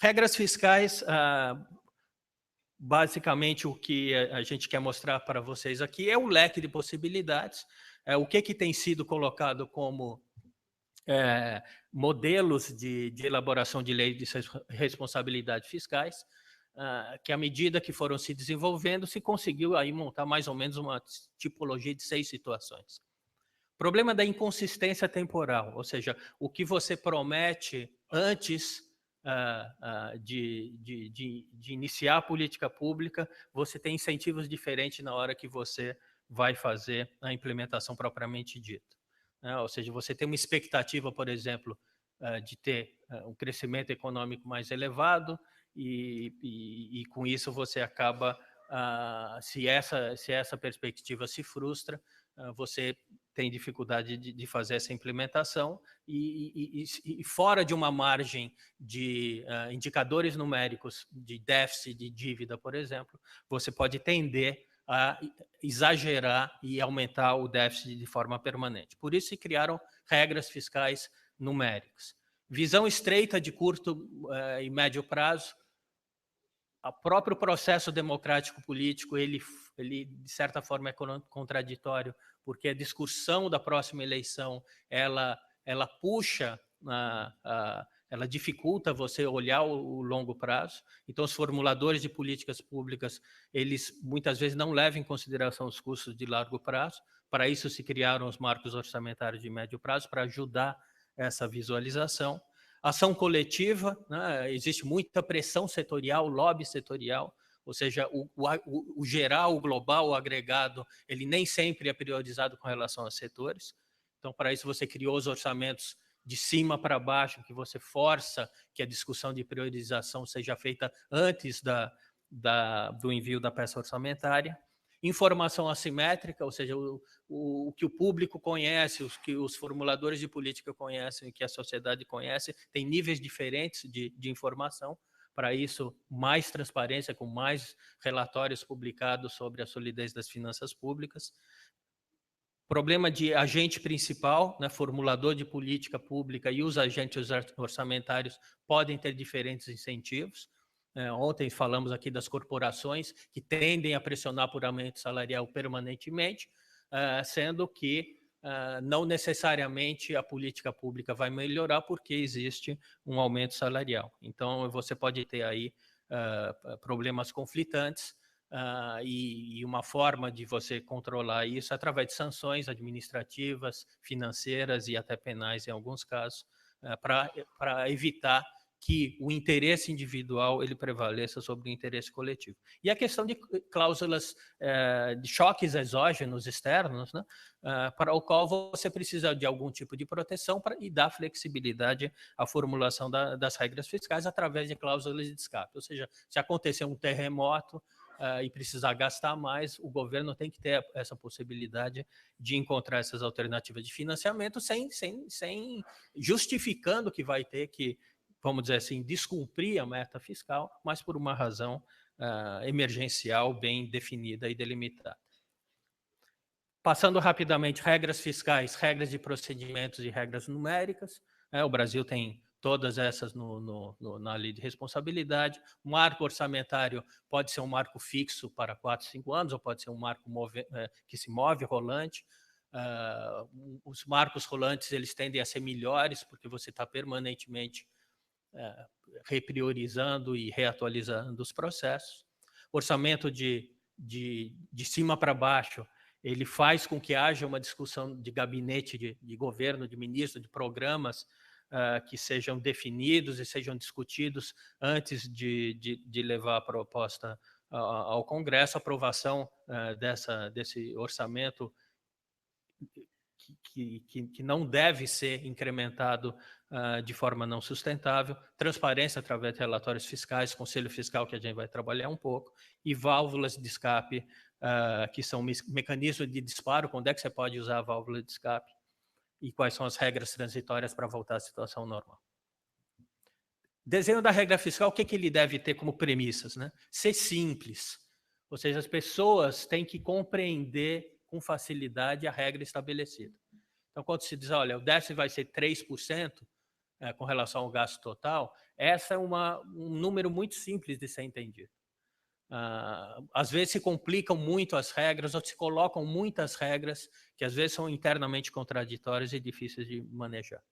[SPEAKER 2] Regras fiscais, basicamente o que a gente quer mostrar para vocês aqui é o leque de possibilidades, o que tem sido colocado como modelos de elaboração de lei de responsabilidade fiscais, que à medida que foram se desenvolvendo, se conseguiu aí montar mais ou menos uma tipologia de 6 situações. Problema da inconsistência temporal, ou seja, o que você promete antes de iniciar a política pública, você tem incentivos diferentes na hora que você vai fazer a implementação propriamente dita. Ou seja, você tem uma expectativa, por exemplo, de ter um crescimento econômico mais elevado e com isso você acaba, se essa perspectiva se frustra, você tem dificuldade de fazer essa implementação e fora de uma margem de indicadores numéricos de déficit, de dívida, por exemplo, você pode tender a exagerar e aumentar o déficit de forma permanente. Por isso se criaram regras fiscais numéricas. Visão estreita de curto e médio prazo. O próprio processo democrático político, ele de certa forma é contraditório, porque a discussão da próxima eleição, ela puxa, ela dificulta você olhar o longo prazo. Então, os formuladores de políticas públicas, eles muitas vezes não levam em consideração os custos de largo prazo. Para isso se criaram os marcos orçamentários de médio prazo, para ajudar essa visualização. Ação coletiva, né? Existe muita pressão setorial, lobby setorial, ou seja, o geral, o global, o agregado, ele nem sempre é priorizado com relação aos setores. Então, para isso, você criou os orçamentos de cima para baixo, que você força que a discussão de priorização seja feita antes do envio da peça orçamentária. Informação assimétrica, ou seja, o que o público conhece, o que os formuladores de política conhecem, o que a sociedade conhece, tem níveis diferentes de informação. Para isso, mais transparência, com mais relatórios publicados sobre a solidez das finanças públicas. Problema de agente principal, né, formulador de política pública e os agentes orçamentários podem ter diferentes incentivos. Ontem falamos aqui das corporações que tendem a pressionar por aumento salarial permanentemente, sendo que não necessariamente a política pública vai melhorar porque existe um aumento salarial. Então, você pode ter aí problemas conflitantes e uma forma de você controlar isso é através de sanções administrativas, financeiras e até penais em alguns casos, para evitar que o interesse individual ele prevaleça sobre o interesse coletivo. E a questão de cláusulas de choques exógenos externos, né, para o qual você precisa de algum tipo de proteção e dar flexibilidade à formulação das regras fiscais através de cláusulas de escape. Ou seja, se acontecer um terremoto e precisar gastar mais, o governo tem que ter essa possibilidade de encontrar essas alternativas de financiamento sem justificando que vai ter que, vamos dizer assim, descumprir a meta fiscal, mas por uma razão emergencial bem definida e delimitada. Passando rapidamente, regras fiscais, regras de procedimentos e regras numéricas. O Brasil tem todas essas na lei de responsabilidade. O marco orçamentário pode ser um marco fixo para 4, 5 anos, ou pode ser um marco que se move, rolante. Os marcos rolantes eles tendem a ser melhores, porque você está permanentemente repriorizando e reatualizando os processos. Orçamento de cima para baixo, ele faz com que haja uma discussão de gabinete de governo, de ministro, de programas que sejam definidos e sejam discutidos antes de levar a proposta ao Congresso. A aprovação desse orçamento que não deve ser incrementado de forma não sustentável, transparência através de relatórios fiscais, conselho fiscal, que a gente vai trabalhar um pouco, e válvulas de escape, que são mecanismos de disparo, quando é que você pode usar a válvula de escape, e quais são as regras transitórias para voltar à situação normal. Desenho da regra fiscal, o que ele deve ter como premissas, né? Ser simples, ou seja, as pessoas têm que compreender com facilidade a regra estabelecida. Então, quando se diz, olha, o déficit vai ser 3% com relação ao gasto total, essa é um número muito simples de ser entendido. Às vezes se complicam muito as regras ou se colocam muitas regras que às vezes são internamente contraditórias e difíceis de manejar.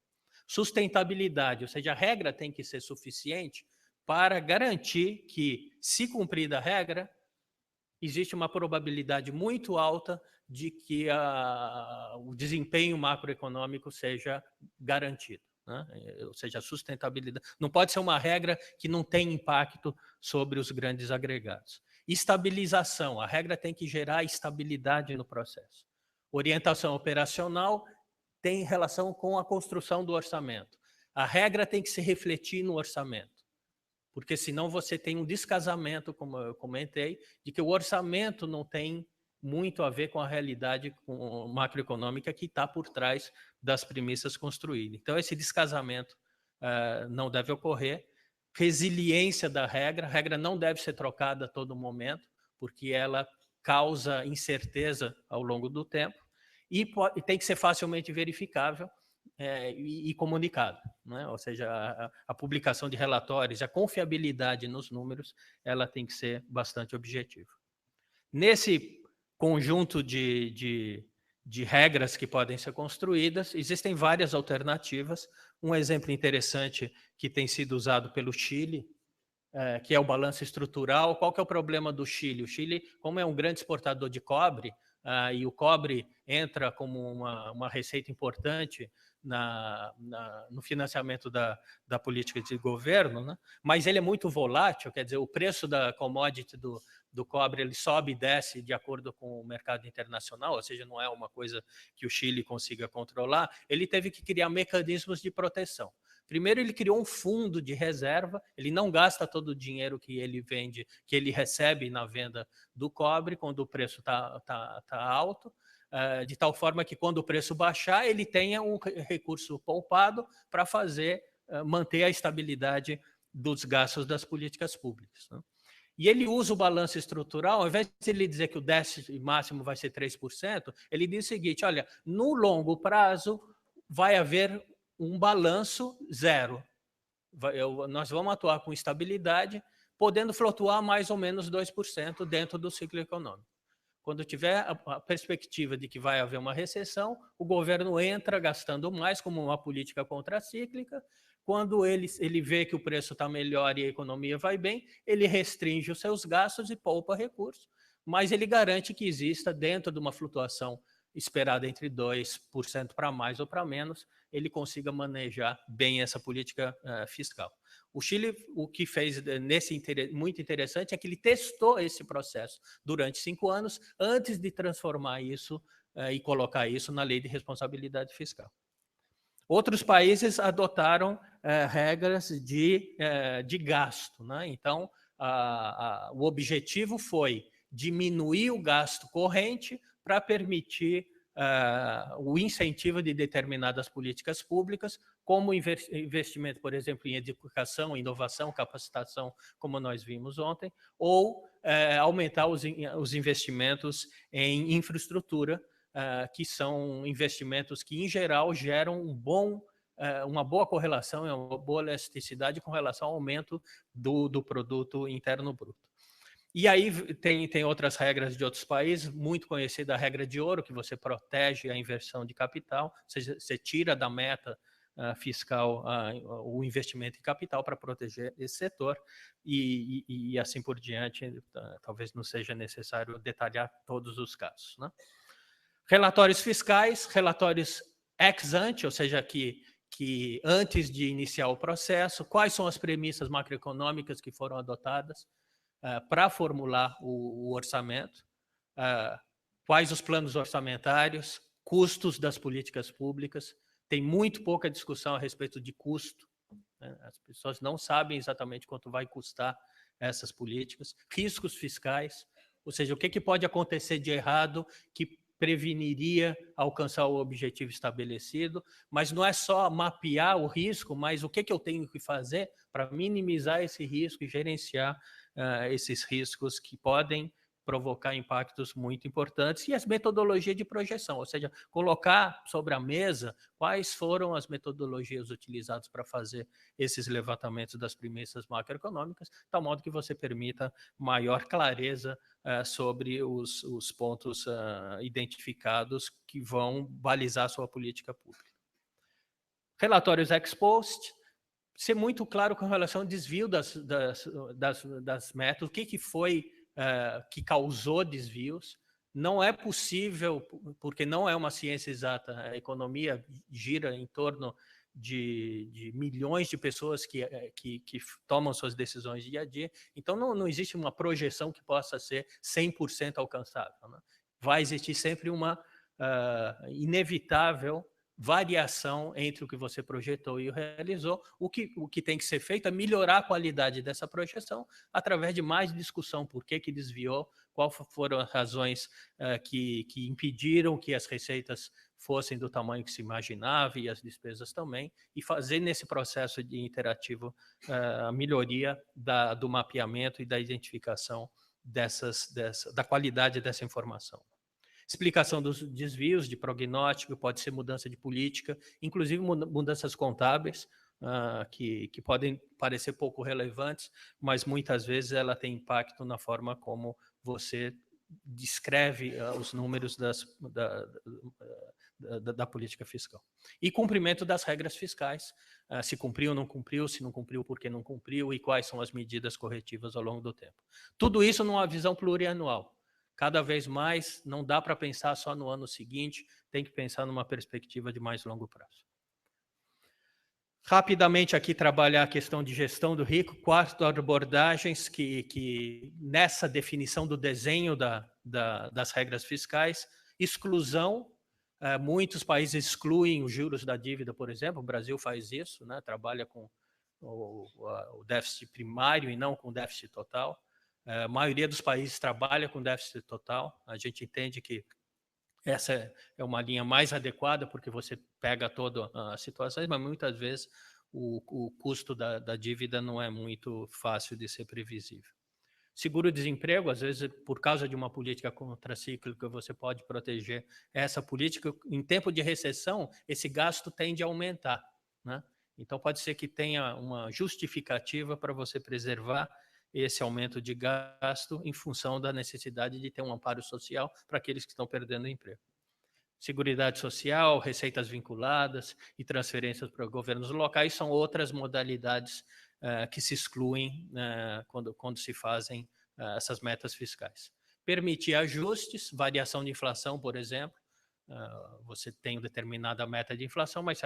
[SPEAKER 2] Sustentabilidade, ou seja, a regra tem que ser suficiente para garantir que, se cumprida a regra, existe uma probabilidade muito alta de que o desempenho macroeconômico seja garantido, né? Ou seja, a sustentabilidade. Não pode ser uma regra que não tem impacto sobre os grandes agregados. Estabilização, a regra tem que gerar estabilidade no processo. Orientação operacional tem relação com a construção do orçamento. A regra tem que se refletir no orçamento, porque senão você tem um descasamento, como eu comentei, de que o orçamento não tem muito a ver com a realidade macroeconômica que está por trás das premissas construídas. Então, esse descasamento não deve ocorrer. Resiliência da regra, a regra não deve ser trocada a todo momento, porque ela causa incerteza ao longo do tempo, e tem que ser facilmente verificável e comunicado, né? Ou seja, a publicação de relatórios, a confiabilidade nos números, ela tem que ser bastante objetiva. Nesse conjunto de regras que podem ser construídas, existem várias alternativas. Um exemplo interessante que tem sido usado pelo Chile, que é o balanço estrutural. Qual que é o problema do Chile? O Chile, como é um grande exportador de cobre, e o cobre entra como uma receita importante no financiamento da política de governo, né? Mas ele é muito volátil, quer dizer, o preço da commodity do cobre ele sobe e desce de acordo com o mercado internacional, ou seja, não é uma coisa que o Chile consiga controlar. Ele teve que criar mecanismos de proteção. Primeiro, ele criou um fundo de reserva, ele não gasta todo o dinheiro que ele vende, que ele recebe na venda do cobre, quando o preço tá alto, de tal forma que quando o preço baixar, ele tenha um recurso poupado para manter a estabilidade dos gastos das políticas públicas, né? E ele usa o balanço estrutural, ao invés de ele dizer que o déficit máximo vai ser 3%, ele diz o seguinte, olha, no longo prazo vai haver um balanço zero. Nós vamos atuar com estabilidade, podendo flutuar mais ou menos 2% dentro do ciclo econômico. Quando tiver a perspectiva de que vai haver uma recessão, o governo entra gastando mais como uma política contracíclica. Quando ele vê que o preço está melhor e a economia vai bem, ele restringe os seus gastos e poupa recursos, mas ele garante que exista, dentro de uma flutuação esperada entre 2% para mais ou para menos, ele consiga manejar bem essa política fiscal. O Chile, o que fez muito interessante é que ele testou esse processo durante 5 anos antes de transformar isso e colocar isso na lei de responsabilidade fiscal. Outros países adotaram regras de gasto, né? Então, o objetivo foi diminuir o gasto corrente para permitir o incentivo de determinadas políticas públicas, como investimento, por exemplo, em educação, inovação, capacitação, como nós vimos ontem, ou aumentar os investimentos em infraestrutura, que são investimentos que, em geral, geram uma boa correlação, uma boa elasticidade com relação ao aumento do produto interno bruto. E aí tem outras regras de outros países, muito conhecida a regra de ouro, que você protege a inversão de capital, ou seja, você tira da meta fiscal o investimento em capital para proteger esse setor, e assim por diante. Talvez não seja necessário detalhar todos os casos, né? Relatórios fiscais, relatórios ex ante, ou seja, que antes de iniciar o processo, quais são as premissas macroeconômicas que foram adotadas para formular o orçamento, quais os planos orçamentários, custos das políticas públicas. Tem muito pouca discussão a respeito de custo, né? As pessoas não sabem exatamente quanto vai custar essas políticas. Riscos fiscais, ou seja, o que pode acontecer de errado que preveniria alcançar o objetivo estabelecido, mas não é só mapear o risco, mas o que eu tenho que fazer para minimizar esse risco e gerenciar esses riscos que podem provocar impactos muito importantes, e as metodologias de projeção, ou seja, colocar sobre a mesa quais foram as metodologias utilizadas para fazer esses levantamentos das premissas macroeconômicas, de tal modo que você permita maior clareza sobre os pontos identificados que vão balizar a sua política pública. Relatórios ex post, ser muito claro com relação ao desvio das metas, o que foi que causou desvios. Não é possível, porque não é uma ciência exata, a economia gira em torno de milhões de pessoas que tomam suas decisões dia a dia, então não existe uma projeção que possa ser 100% alcançável, né? Vai existir sempre uma inevitável variação entre o que você projetou e o realizou. O que tem que ser feito é melhorar a qualidade dessa projeção através de mais discussão, por que desviou, quais foram as razões que impediram que as receitas fossem do tamanho que se imaginava e as despesas também, e fazer nesse processo de interativo a melhoria do mapeamento e da identificação da qualidade dessa informação. Explicação dos desvios de prognóstico, pode ser mudança de política, inclusive mudanças contábeis, que podem parecer pouco relevantes, mas muitas vezes ela tem impacto na forma como você descreve os números da política fiscal. E cumprimento das regras fiscais, se cumpriu ou não cumpriu, se não cumpriu, por que não cumpriu, e quais são as medidas corretivas ao longo do tempo. Tudo isso numa visão plurianual. Cada vez mais, não dá para pensar só no ano seguinte, tem que pensar numa perspectiva de mais longo prazo. Rapidamente aqui trabalhar a questão de gestão do risco, 4 abordagens que nessa definição do desenho das regras fiscais, exclusão, muitos países excluem os juros da dívida, por exemplo, o Brasil faz isso, né, trabalha com o déficit primário e não com o déficit total. A maioria dos países trabalha com déficit total. A gente entende que essa é uma linha mais adequada, porque você pega todas as situações, mas muitas vezes o custo da dívida não é muito fácil de ser previsível. Seguro-desemprego, às vezes, por causa de uma política contracíclica, você pode proteger essa política. Em tempo de recessão, esse gasto tende a aumentar, né? Então, pode ser que tenha uma justificativa para você preservar esse aumento de gasto em função da necessidade de ter um amparo social para aqueles que estão perdendo o emprego. Seguridade social, receitas vinculadas e transferências para governos locais são outras modalidades que se excluem quando se fazem essas metas fiscais. Permitir ajustes, variação de inflação, por exemplo. Você tem uma determinada meta de inflação, mas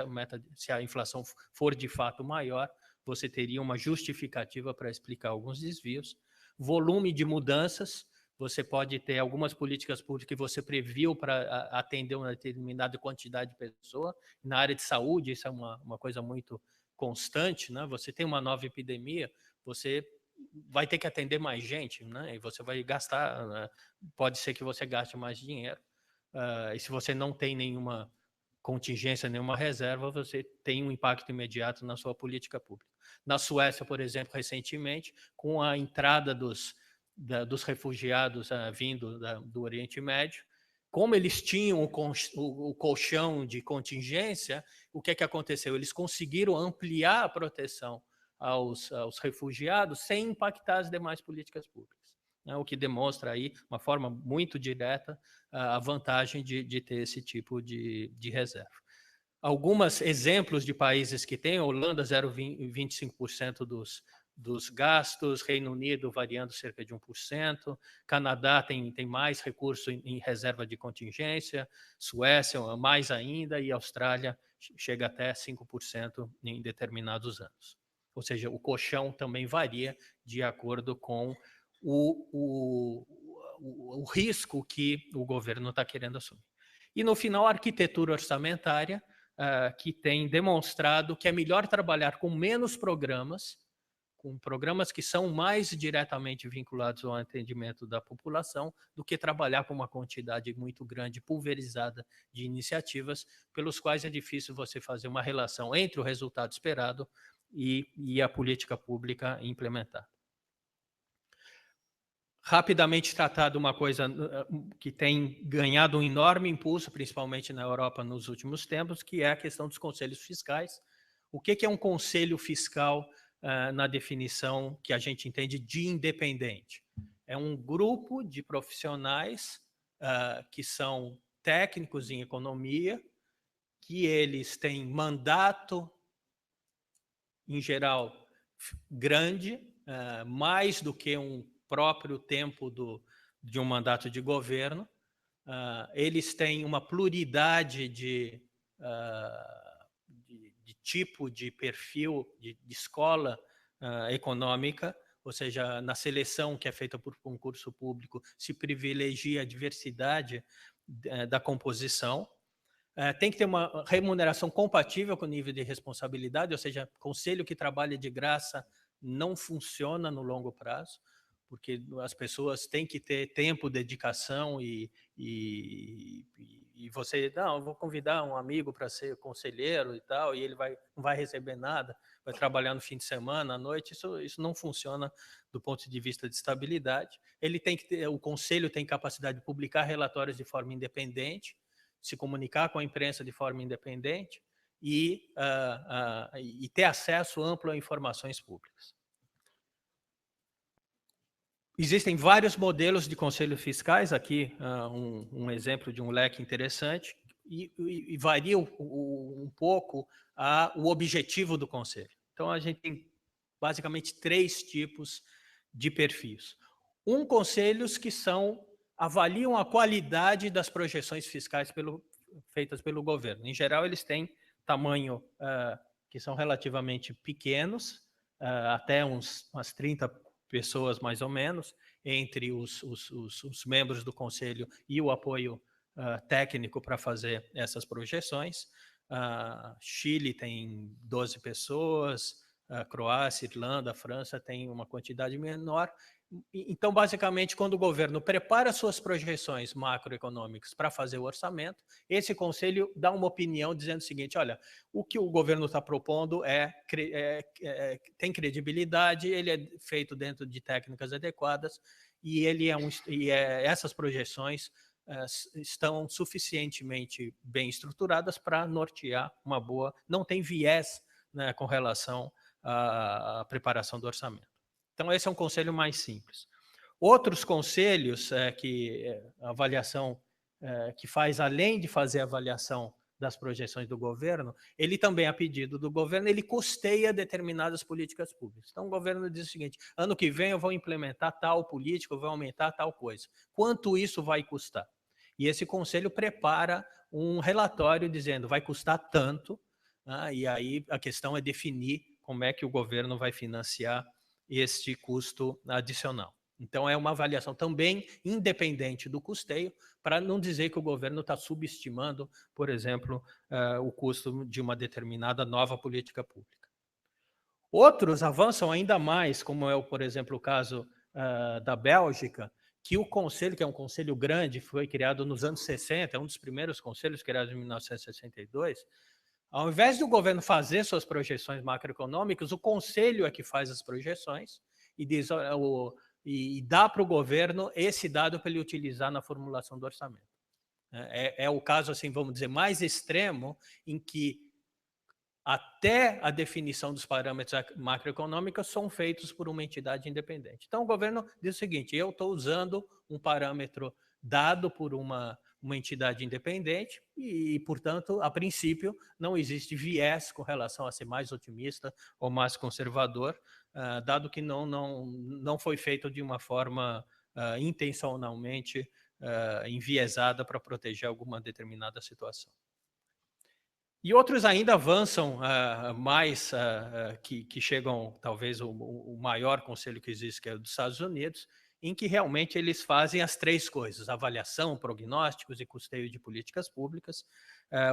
[SPEAKER 2] se a inflação for de fato maior, você teria uma justificativa para explicar alguns desvios. Volume de mudanças, você pode ter algumas políticas públicas que você previu para atender uma determinada quantidade de pessoas. Na área de saúde, isso é uma coisa muito constante, né? Você tem uma nova epidemia, você vai ter que atender mais gente, né? E você vai gastar, né? Pode ser que você gaste mais dinheiro. E se você não tem nenhuma contingência, nenhuma reserva, você tem um impacto imediato na sua política pública. Na Suécia, por exemplo, recentemente, com a entrada dos refugiados vindo do Oriente Médio, como eles tinham o colchão de contingência, o que aconteceu? Eles conseguiram ampliar a proteção aos refugiados sem impactar as demais políticas públicas, né? O que demonstra aí, uma forma muito direta, a vantagem de ter esse tipo de reserva. Alguns exemplos de países que têm: Holanda, 0,25% dos gastos, Reino Unido variando cerca de 1%, Canadá tem mais recurso em reserva de contingência, Suécia mais ainda, e Austrália chega até 5% em determinados anos. Ou seja, o colchão também varia de acordo com o risco que o governo está querendo assumir. E, no final, a arquitetura orçamentária, que tem demonstrado que é melhor trabalhar com menos programas, com programas que são mais diretamente vinculados ao atendimento da população, do que trabalhar com uma quantidade muito grande, pulverizada de iniciativas, pelos quais é difícil você fazer uma relação entre o resultado esperado e a política pública implementada. Rapidamente tratar de uma coisa que tem ganhado um enorme impulso, principalmente na Europa nos últimos tempos, que é a questão dos conselhos fiscais. O que é um conselho fiscal na definição que a gente entende de independente? É um grupo de profissionais que são técnicos em economia, que eles têm mandato, em geral, grande, mais do que um próprio tempo de um mandato de governo. Eles têm uma pluralidade de tipo de perfil de escola econômica, ou seja, na seleção que é feita por concurso público, se privilegia a diversidade da composição. Tem que ter uma remuneração compatível com o nível de responsabilidade, ou seja, conselho que trabalha de graça não funciona no longo prazo, porque as pessoas têm que ter tempo, dedicação e você, não, eu vou convidar um amigo para ser conselheiro e tal, e ele não vai receber nada, vai trabalhar no fim de semana, à noite, isso não funciona do ponto de vista de estabilidade. O conselho tem capacidade de publicar relatórios de forma independente, se comunicar com a imprensa de forma independente e ter acesso amplo a informações públicas. Existem vários modelos de conselhos fiscais, aqui um exemplo de um leque interessante, e varia um pouco o objetivo do conselho. Então, a gente tem basicamente 3 tipos de perfis. Conselhos que avaliam a qualidade das projeções fiscais feitas pelo governo. Em geral, eles têm tamanho que são relativamente pequenos, até umas 30 pessoas, mais ou menos, entre os membros do conselho e o apoio técnico para fazer essas projeções. Chile tem 12 pessoas, Croácia, Irlanda, França tem uma quantidade menor. Então, basicamente, quando o governo prepara suas projeções macroeconômicas para fazer o orçamento, esse conselho dá uma opinião dizendo o seguinte: olha, o que o governo está propondo tem credibilidade, ele é feito dentro de técnicas adequadas e essas projeções estão suficientemente bem estruturadas para nortear uma boa, não tem viés, né, com relação à preparação do orçamento. Então, esse é um conselho mais simples. Outros conselhos a avaliação que faz, além de fazer a avaliação das projeções do governo, ele também, a pedido do governo, ele custeia determinadas políticas públicas. Então, o governo diz o seguinte: ano que vem eu vou implementar tal política, eu vou aumentar tal coisa. Quanto isso vai custar? E esse conselho prepara um relatório dizendo vai custar tanto, né? E aí a questão é definir como é que o governo vai financiar este custo adicional. Então, é uma avaliação também independente do custeio, para não dizer que o governo está subestimando, por exemplo, o custo de uma determinada nova política pública. Outros avançam ainda mais, como é, por exemplo, o caso da Bélgica, que o conselho, que é um conselho grande, foi criado nos anos 60, é um dos primeiros conselhos criados em 1962, ao invés do governo fazer suas projeções macroeconômicas, o conselho é que faz as projeções e diz, e dá para o governo esse dado para ele utilizar na formulação do orçamento. É o caso, assim, vamos dizer, mais extremo, em que até a definição dos parâmetros macroeconômicos são feitos por uma entidade independente. Então, o governo diz o seguinte: eu estou usando um parâmetro dado por uma entidade independente e, portanto, a princípio, não existe viés com relação a ser mais otimista ou mais conservador, dado que não foi feito de uma forma intencionalmente enviesada para proteger alguma determinada situação. E outros ainda avançam mais, que chegam, talvez, o maior conselho que existe, que é o dos Estados Unidos, em que realmente eles fazem as três coisas: avaliação, prognósticos e custeio de políticas públicas.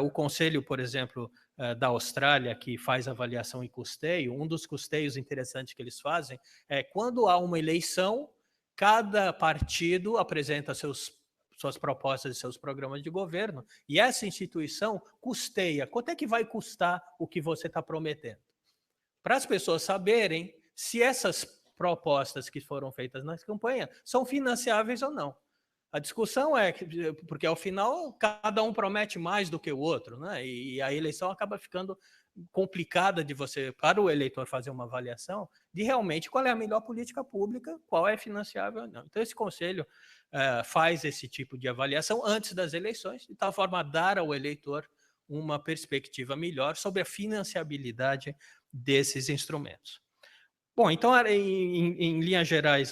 [SPEAKER 2] O conselho, por exemplo, da Austrália, que faz avaliação e custeio, um dos custeios interessantes que eles fazem é quando há uma eleição, cada partido apresenta suas propostas e seus programas de governo, e essa instituição custeia. Quanto é que vai custar o que você está prometendo? Para as pessoas saberem se essas propostas que foram feitas na campanha são financiáveis ou não. A discussão é porque, ao final, cada um promete mais do que o outro, né? E a eleição acaba ficando complicada de você, para o eleitor, fazer uma avaliação de realmente qual é a melhor política pública, qual é financiável ou não. Então, esse conselho faz esse tipo de avaliação antes das eleições, de tal forma a dar ao eleitor uma perspectiva melhor sobre a financiabilidade desses instrumentos. Bom, então, em linhas gerais,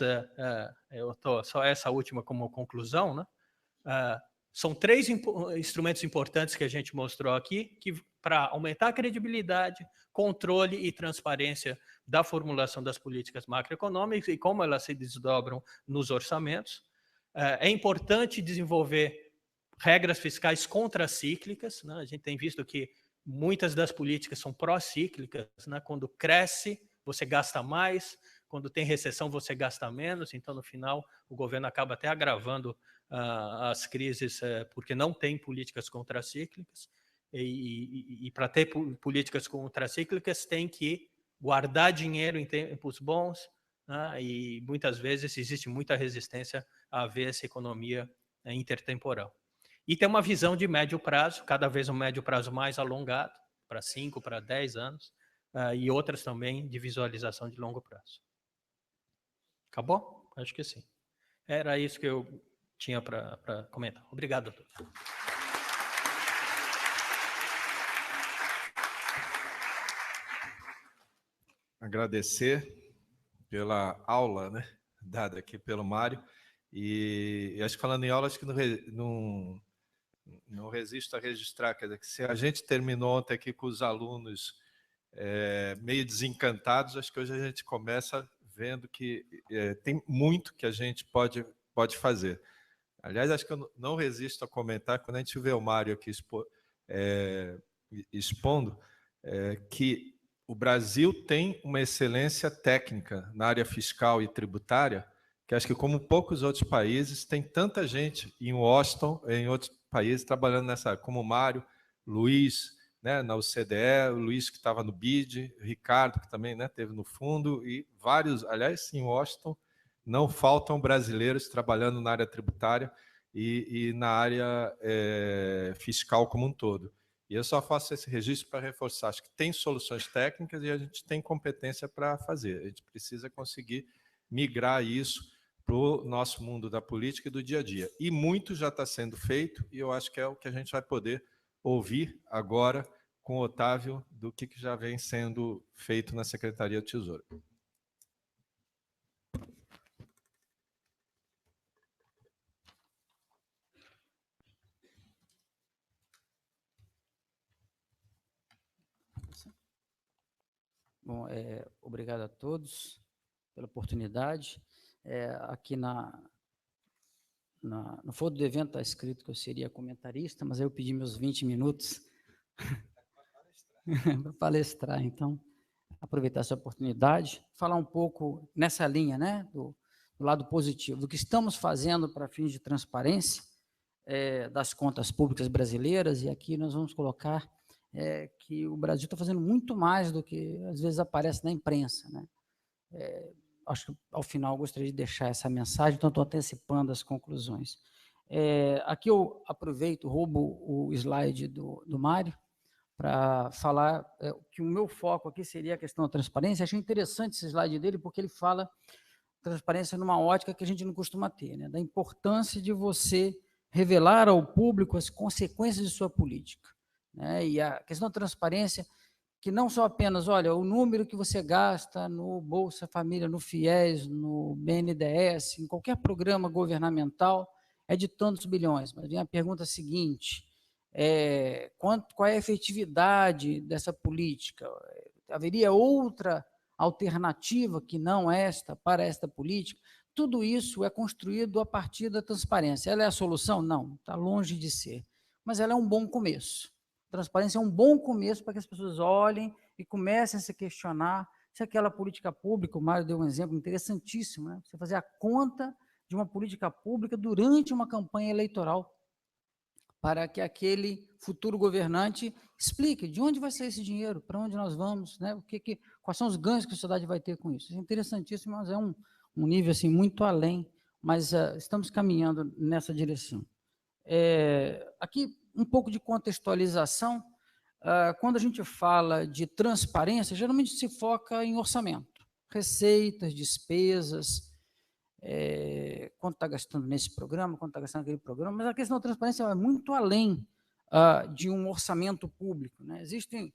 [SPEAKER 2] eu estou só essa última como conclusão, né? São três instrumentos importantes que a gente mostrou aqui, que para aumentar a credibilidade, controle e transparência da formulação das políticas macroeconômicas e como elas se desdobram nos orçamentos. É importante desenvolver regras fiscais contracíclicas, né? A gente tem visto que muitas das políticas são pró-cíclicas, né? Quando cresce, você gasta mais, quando tem recessão, você gasta menos, então, no final, o governo acaba até agravando as crises, porque não tem políticas contracíclicas, e para ter políticas contracíclicas tem que guardar dinheiro em tempos bons, né? E muitas vezes existe muita resistência a ver essa economia intertemporal. E tem uma visão de médio prazo, cada vez um médio prazo mais alongado, para 5, para 10 anos, e outras também de visualização de longo prazo. Acabou? Acho que sim. Era isso que eu tinha para comentar. Obrigado, doutor.
[SPEAKER 1] Agradecer pela aula, né, dada aqui pelo Mário. E acho que, falando em aula, acho que não resisto a registrar, quer dizer, que se a gente terminou ontem aqui com os alunos meio desencantados, acho que hoje a gente começa vendo que tem muito que a gente pode fazer. Aliás, acho que eu não resisto a comentar, quando a gente vê o Mário aqui expondo, que o Brasil tem uma excelência técnica na área fiscal e tributária, que acho que, como poucos outros países, tem tanta gente em Washington, em outros países, trabalhando nessa área, como o Mário, Luiz, né, na OCDE, o Luiz, que estava no BID, o Ricardo, que também, né, teve no fundo, e vários, aliás, em Washington, não faltam brasileiros trabalhando na área tributária e na área fiscal como um todo. E eu só faço esse registro para reforçar. Acho que tem soluções técnicas e a gente tem competência para fazer. A gente precisa conseguir migrar isso para o nosso mundo da política e do dia a dia. E muito já está sendo feito, e eu acho que é o que a gente vai poder ouvir agora com o Otávio do que já vem sendo feito na Secretaria do Tesouro.
[SPEAKER 3] Bom, obrigado a todos pela oportunidade. Aqui no foro do evento está escrito que eu seria comentarista, mas eu pedi meus 20 minutos para palestrar, então, aproveitar essa oportunidade, falar um pouco nessa linha, né, do lado positivo, do que estamos fazendo para fins de transparência das contas públicas brasileiras, e aqui nós vamos colocar que o Brasil está fazendo muito mais do que, às vezes, aparece na imprensa, né? Acho que, ao final, eu gostaria de deixar essa mensagem, então estou antecipando as conclusões. Aqui eu aproveito, roubo o slide do Mário, para falar que o meu foco aqui seria a questão da transparência. Achei interessante esse slide dele, porque ele fala transparência numa ótica que a gente não costuma ter, né? Da importância de você revelar ao público as consequências de sua política, né? E a questão da transparência, que não só apenas, olha, o número que você gasta no Bolsa Família, no FIES, no BNDES, em qualquer programa governamental, é de tantos bilhões. Mas vem a pergunta seguinte: qual é a efetividade dessa política? Haveria outra alternativa que não esta, para esta política? Tudo isso é construído a partir da transparência. Ela é a solução? Não, está longe de ser. Mas ela é um bom começo. Transparência é um bom começo para que as pessoas olhem e comecem a se questionar se aquela política pública, o Mário deu um exemplo interessantíssimo, né? Você fazer a conta de uma política pública durante uma campanha eleitoral, para que aquele futuro governante explique de onde vai sair esse dinheiro, para onde nós vamos, né? Quais são os ganhos que a sociedade vai ter com isso. Isso é interessantíssimo, mas é um nível assim, muito além, mas estamos caminhando nessa direção. Aqui, um pouco de contextualização. Quando a gente fala de transparência, geralmente se foca em orçamento, receitas, despesas, quanto está gastando nesse programa, quanto está gastando naquele programa, mas a questão da transparência é muito além de um orçamento público, né? Existe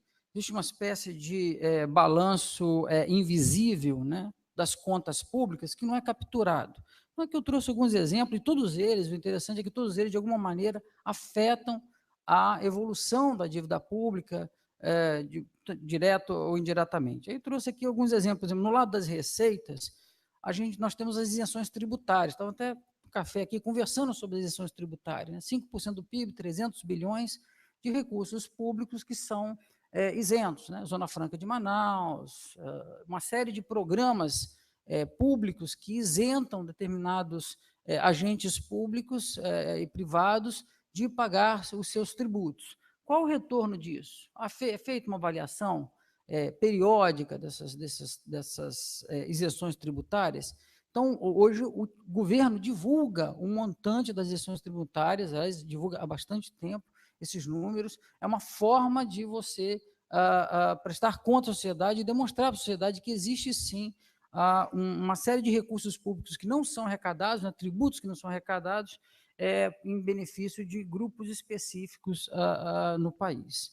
[SPEAKER 3] uma espécie de balanço invisível, né, das contas públicas que não é capturado. Então, aqui eu trouxe alguns exemplos, e todos eles, o interessante é que todos eles, de alguma maneira, afetam a evolução da dívida pública, direto ou indiretamente. Aí eu trouxe aqui alguns exemplos. Por exemplo, no lado das receitas, nós temos as isenções tributárias. Estava até no café aqui conversando sobre as isenções tributárias, né? 5% do PIB, 300 bilhões de recursos públicos que são isentos, né? Zona Franca de Manaus, uma série de programas públicos que isentam determinados agentes públicos e privados de pagar os seus tributos. Qual o retorno disso? É feita uma avaliação periódica dessas isenções tributárias. Então, hoje, o governo divulga um montante das isenções tributárias, aliás, divulga há bastante tempo esses números. É uma forma de você prestar conta à sociedade e demonstrar para a sociedade que existe, sim, uma série de recursos públicos que não são arrecadados, né, tributos que não são arrecadados, em benefício de grupos específicos no país.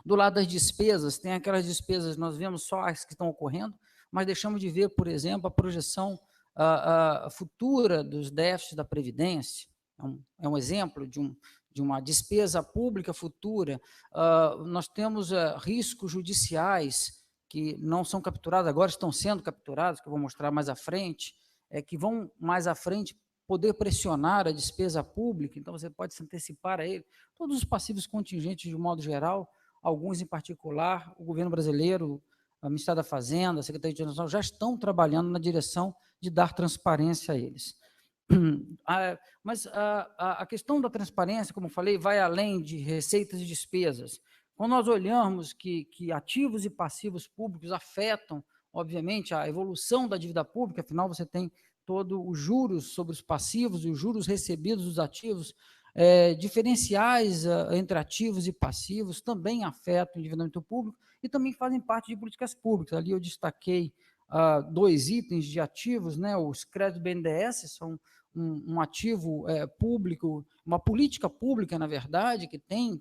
[SPEAKER 3] Do lado das despesas, tem aquelas despesas, nós vemos só as que estão ocorrendo, mas deixamos de ver, por exemplo, a projeção futura dos déficits da Previdência. É um exemplo de uma despesa pública futura. Nós temos riscos judiciais que não são capturados, agora estão sendo capturados, que eu vou mostrar mais à frente, que vão mais à frente poder pressionar a despesa pública, então você pode se antecipar a ele. Todos os passivos contingentes, de um modo geral, alguns em particular, o governo brasileiro, o Ministério da Fazenda, a Secretaria de Nacional, já estão trabalhando na direção de dar transparência a eles. Mas a questão da transparência, como falei, vai além de receitas e despesas. Quando nós olhamos que ativos e passivos públicos afetam, obviamente, a evolução da dívida pública, afinal você tem todos os juros sobre os passivos e os juros recebidos dos ativos, diferenciais entre ativos e passivos também afetam o endividamento público e também fazem parte de políticas públicas. Ali eu destaquei dois itens de ativos, né? Os créditos BNDES são um ativo público, uma política pública, na verdade, que tem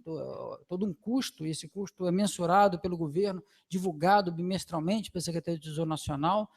[SPEAKER 3] todo um custo, e esse custo é mensurado pelo governo, divulgado bimestralmente pela Secretaria do Tesouro Nacional.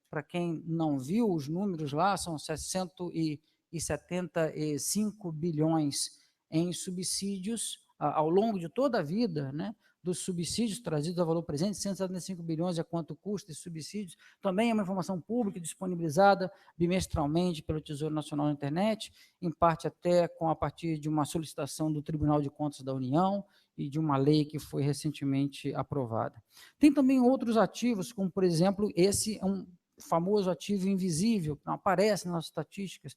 [SPEAKER 3] Para quem não viu os números lá, são 675 bilhões em subsídios ao longo de toda a vida, né? Dos subsídios trazidos ao valor presente, 175 bilhões é quanto custa esses subsídios. Também é uma informação pública disponibilizada bimestralmente pelo Tesouro Nacional na internet, em parte até a partir de uma solicitação do Tribunal de Contas da União e de uma lei que foi recentemente aprovada. Tem também outros ativos, como, por exemplo, esse é um famoso ativo invisível, que não aparece nas nossas estatísticas,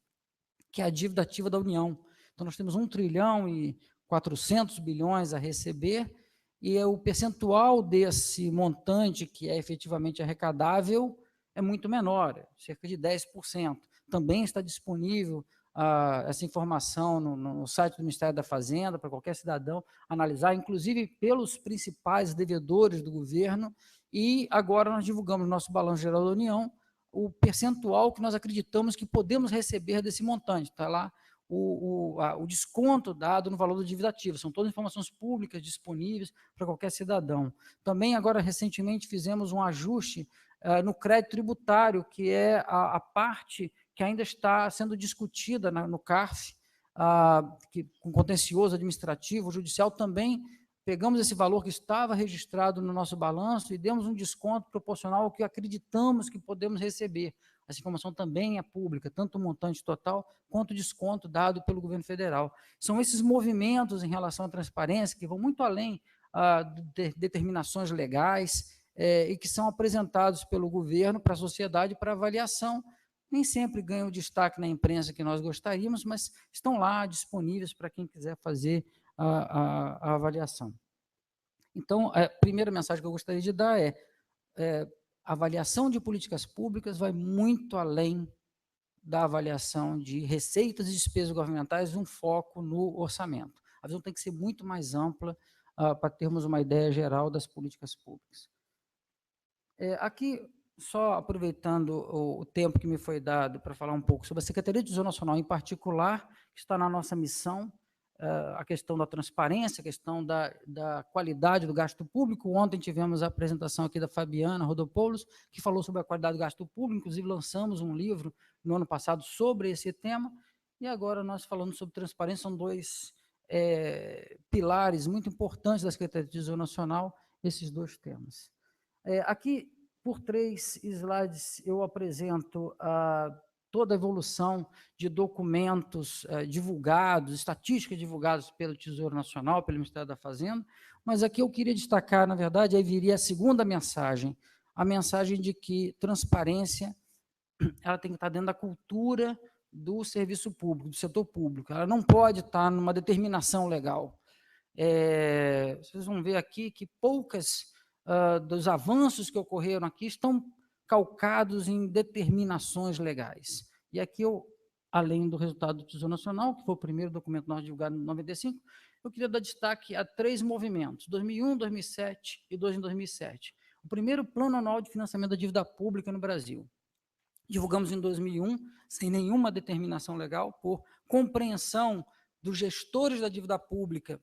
[SPEAKER 3] que é a dívida ativa da União. Então, nós temos 1 trilhão e 400 bilhões a receber, e o percentual desse montante que é efetivamente arrecadável é muito menor, cerca de 10%. Também está disponível essa informação no site do Ministério da Fazenda, para qualquer cidadão analisar, inclusive pelos principais devedores do governo, e agora nós divulgamos no nosso Balanço Geral da União o percentual que nós acreditamos que podemos receber desse montante. Está lá o desconto dado no valor da dívida ativa. São todas informações públicas disponíveis para qualquer cidadão. Também, agora, recentemente, fizemos um ajuste no crédito tributário, que é a parte que ainda está sendo discutida no CARF, com contencioso administrativo, judicial. Também pegamos esse valor que estava registrado no nosso balanço e demos um desconto proporcional ao que acreditamos que podemos receber. Essa informação também é pública, tanto o montante total quanto o desconto dado pelo governo federal. São esses movimentos em relação à transparência que vão muito além de determinações legais e que são apresentados pelo governo para a sociedade para avaliação. Nem sempre ganham o destaque na imprensa que nós gostaríamos, mas estão lá disponíveis para quem quiser fazer a avaliação. Então, a primeira mensagem que eu gostaria de dar é a avaliação de políticas públicas vai muito além da avaliação de receitas e despesas governamentais, um foco no orçamento. A visão tem que ser muito mais ampla para termos uma ideia geral das políticas públicas. Aqui, só aproveitando o tempo que me foi dado para falar um pouco sobre a Secretaria do Tesouro Nacional, em particular, que está na nossa missão, a questão da transparência, a questão da qualidade do gasto público. Ontem tivemos a apresentação aqui da Fabiana Rodopoulos, que falou sobre a qualidade do gasto público, inclusive lançamos um livro no ano passado sobre esse tema, e agora nós falando sobre transparência, são dois pilares muito importantes da Secretaria do Tesouro Nacional, esses dois temas. Aqui, por 3 slides, eu apresento toda a evolução de documentos divulgados, estatísticas divulgadas pelo Tesouro Nacional, pelo Ministério da Fazenda, mas aqui eu queria destacar, na verdade, aí viria a segunda mensagem, a mensagem de que transparência ela tem que estar dentro da cultura do serviço público, do setor público, ela não pode estar numa determinação legal. Vocês vão ver aqui que poucas dos avanços que ocorreram aqui estão calcados em determinações legais. E aqui além do resultado do Tesouro Nacional, que foi o primeiro documento nós divulgado em 95, eu queria dar destaque a 3 movimentos, 2001, 2007 e 2 em 2007. O primeiro, Plano Anual de Financiamento da Dívida Pública no Brasil. Divulgamos em 2001, sem nenhuma determinação legal, por compreensão dos gestores da dívida pública,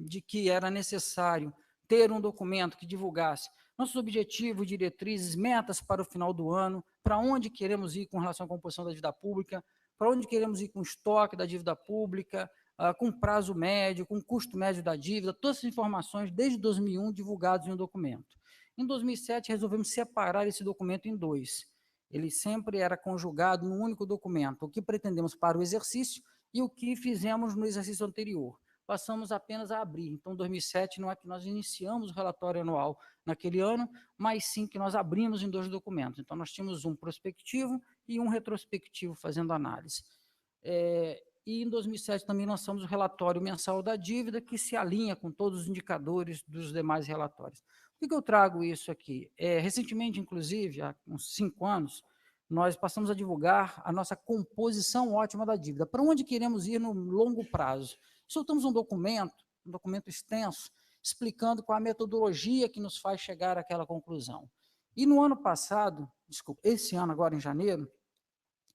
[SPEAKER 3] de que era necessário ter um documento que divulgasse nossos objetivos, diretrizes, metas para o final do ano, para onde queremos ir com relação à composição da dívida pública, para onde queremos ir com o estoque da dívida pública, com prazo médio, com custo médio da dívida, todas essas informações, desde 2001, divulgadas em um documento. Em 2007, resolvemos separar esse documento em 2. Ele sempre era conjugado num único documento, o que pretendemos para o exercício e o que fizemos no exercício anterior. Passamos apenas a abrir. Então, 2007 não é que nós iniciamos o relatório anual naquele ano, mas sim que nós abrimos em 2 documentos. Então, nós tínhamos um prospectivo e um retrospectivo fazendo análise. E em 2007 também lançamos o relatório mensal da dívida, que se alinha com todos os indicadores dos demais relatórios. Por que eu trago isso aqui? Recentemente, inclusive, há uns 5 anos, nós passamos a divulgar a nossa composição ótima da dívida. Para onde queremos ir no longo prazo? Soltamos um documento extenso, explicando qual a metodologia que nos faz chegar àquela conclusão. E no ano passado, desculpa, esse ano agora em janeiro,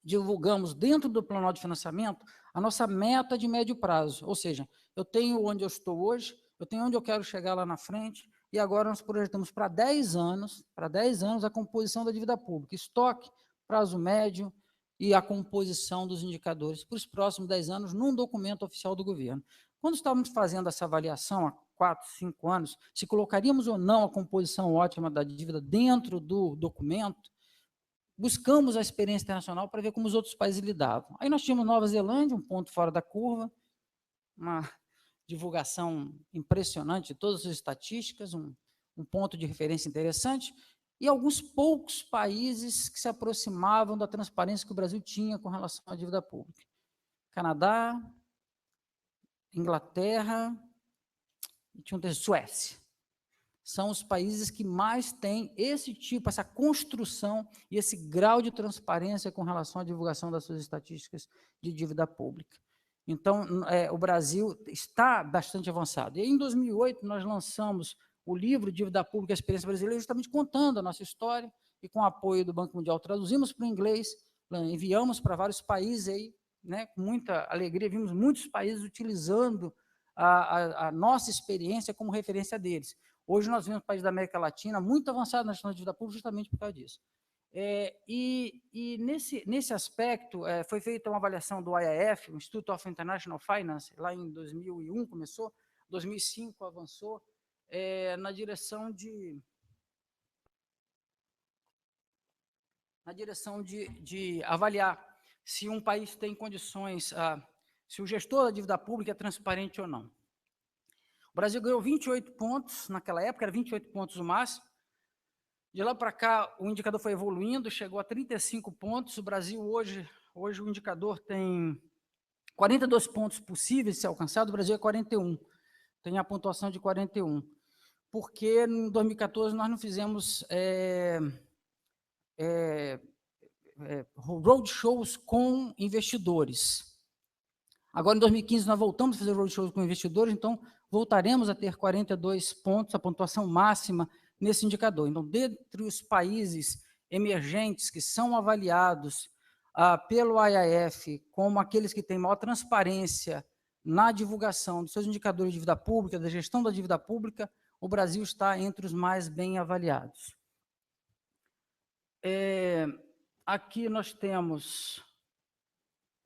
[SPEAKER 3] divulgamos dentro do plano de financiamento a nossa meta de médio prazo, ou seja, eu tenho onde eu estou hoje, eu tenho onde eu quero chegar lá na frente, e agora nós projetamos para 10 anos, a composição da dívida pública, estoque, prazo médio e a composição dos indicadores para os próximos 10 anos num documento oficial do governo. Quando estávamos fazendo essa avaliação há 4, 5 anos, se colocaríamos ou não a composição ótima da dívida dentro do documento, buscamos a experiência internacional para ver como os outros países lidavam. Aí nós tínhamos Nova Zelândia, um ponto fora da curva, uma divulgação impressionante de todas as estatísticas, um ponto de referência interessante, e alguns poucos países que se aproximavam da transparência que o Brasil tinha com relação à dívida pública. Canadá, Inglaterra, e tinha Suécia. São os países que mais têm esse tipo, essa construção e esse grau de transparência com relação à divulgação das suas estatísticas de dívida pública. Então, o Brasil está bastante avançado. E em 2008, nós lançamos o livro Dívida Pública, a Experiência Brasileira, justamente contando a nossa história, e com o apoio do Banco Mundial, traduzimos para o inglês, enviamos para vários países, aí, né, com muita alegria, vimos muitos países utilizando a nossa experiência como referência deles. Hoje nós vemos países da América Latina muito avançados na gestão de dívida pública justamente por causa disso. Nesse aspecto, foi feita uma avaliação do IIF, o Institute of International Finance, lá em 2001 começou, 2005 avançou, na direção de avaliar se um país tem condições, se o gestor da dívida pública é transparente ou não. O Brasil ganhou 28 pontos naquela época, era 28 pontos o máximo. De lá para cá, o indicador foi evoluindo, chegou a 35 pontos. O Brasil, hoje o indicador tem 42 pontos possíveis de ser alcançado, o Brasil é 41. Tem a pontuação de 41. Porque em 2014 nós não fizemos roadshows com investidores. Agora, em 2015, nós voltamos a fazer roadshows com investidores, então voltaremos a ter 42 pontos, a pontuação máxima nesse indicador. Então, dentre os países emergentes que são avaliados pelo IIF como aqueles que têm maior transparência na divulgação dos seus indicadores de dívida pública, da gestão da dívida pública, o Brasil está entre os mais bem avaliados. Aqui nós temos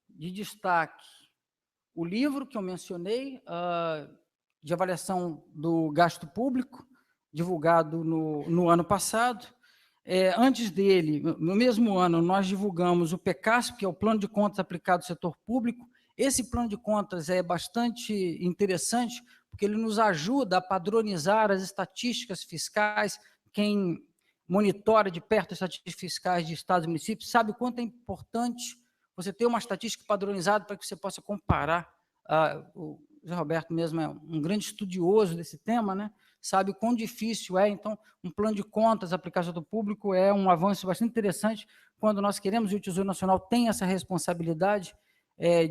[SPEAKER 3] de destaque o livro que eu mencionei, de avaliação do gasto público, divulgado no ano passado. Antes dele, no mesmo ano, nós divulgamos o PECASP, que é o Plano de Contas Aplicado ao Setor Público. Esse plano de contas é bastante interessante, porque ele nos ajuda a padronizar as estatísticas fiscais. Quem monitora de perto as estatísticas fiscais de estados e municípios sabe o quanto é importante você ter uma estatística padronizada para que você possa comparar. O José Roberto mesmo é um grande estudioso desse tema, né? Sabe o quão difícil é. Então, um plano de contas aplicado ao setor público é um avanço bastante interessante quando nós queremos, e o Tesouro Nacional tem essa responsabilidade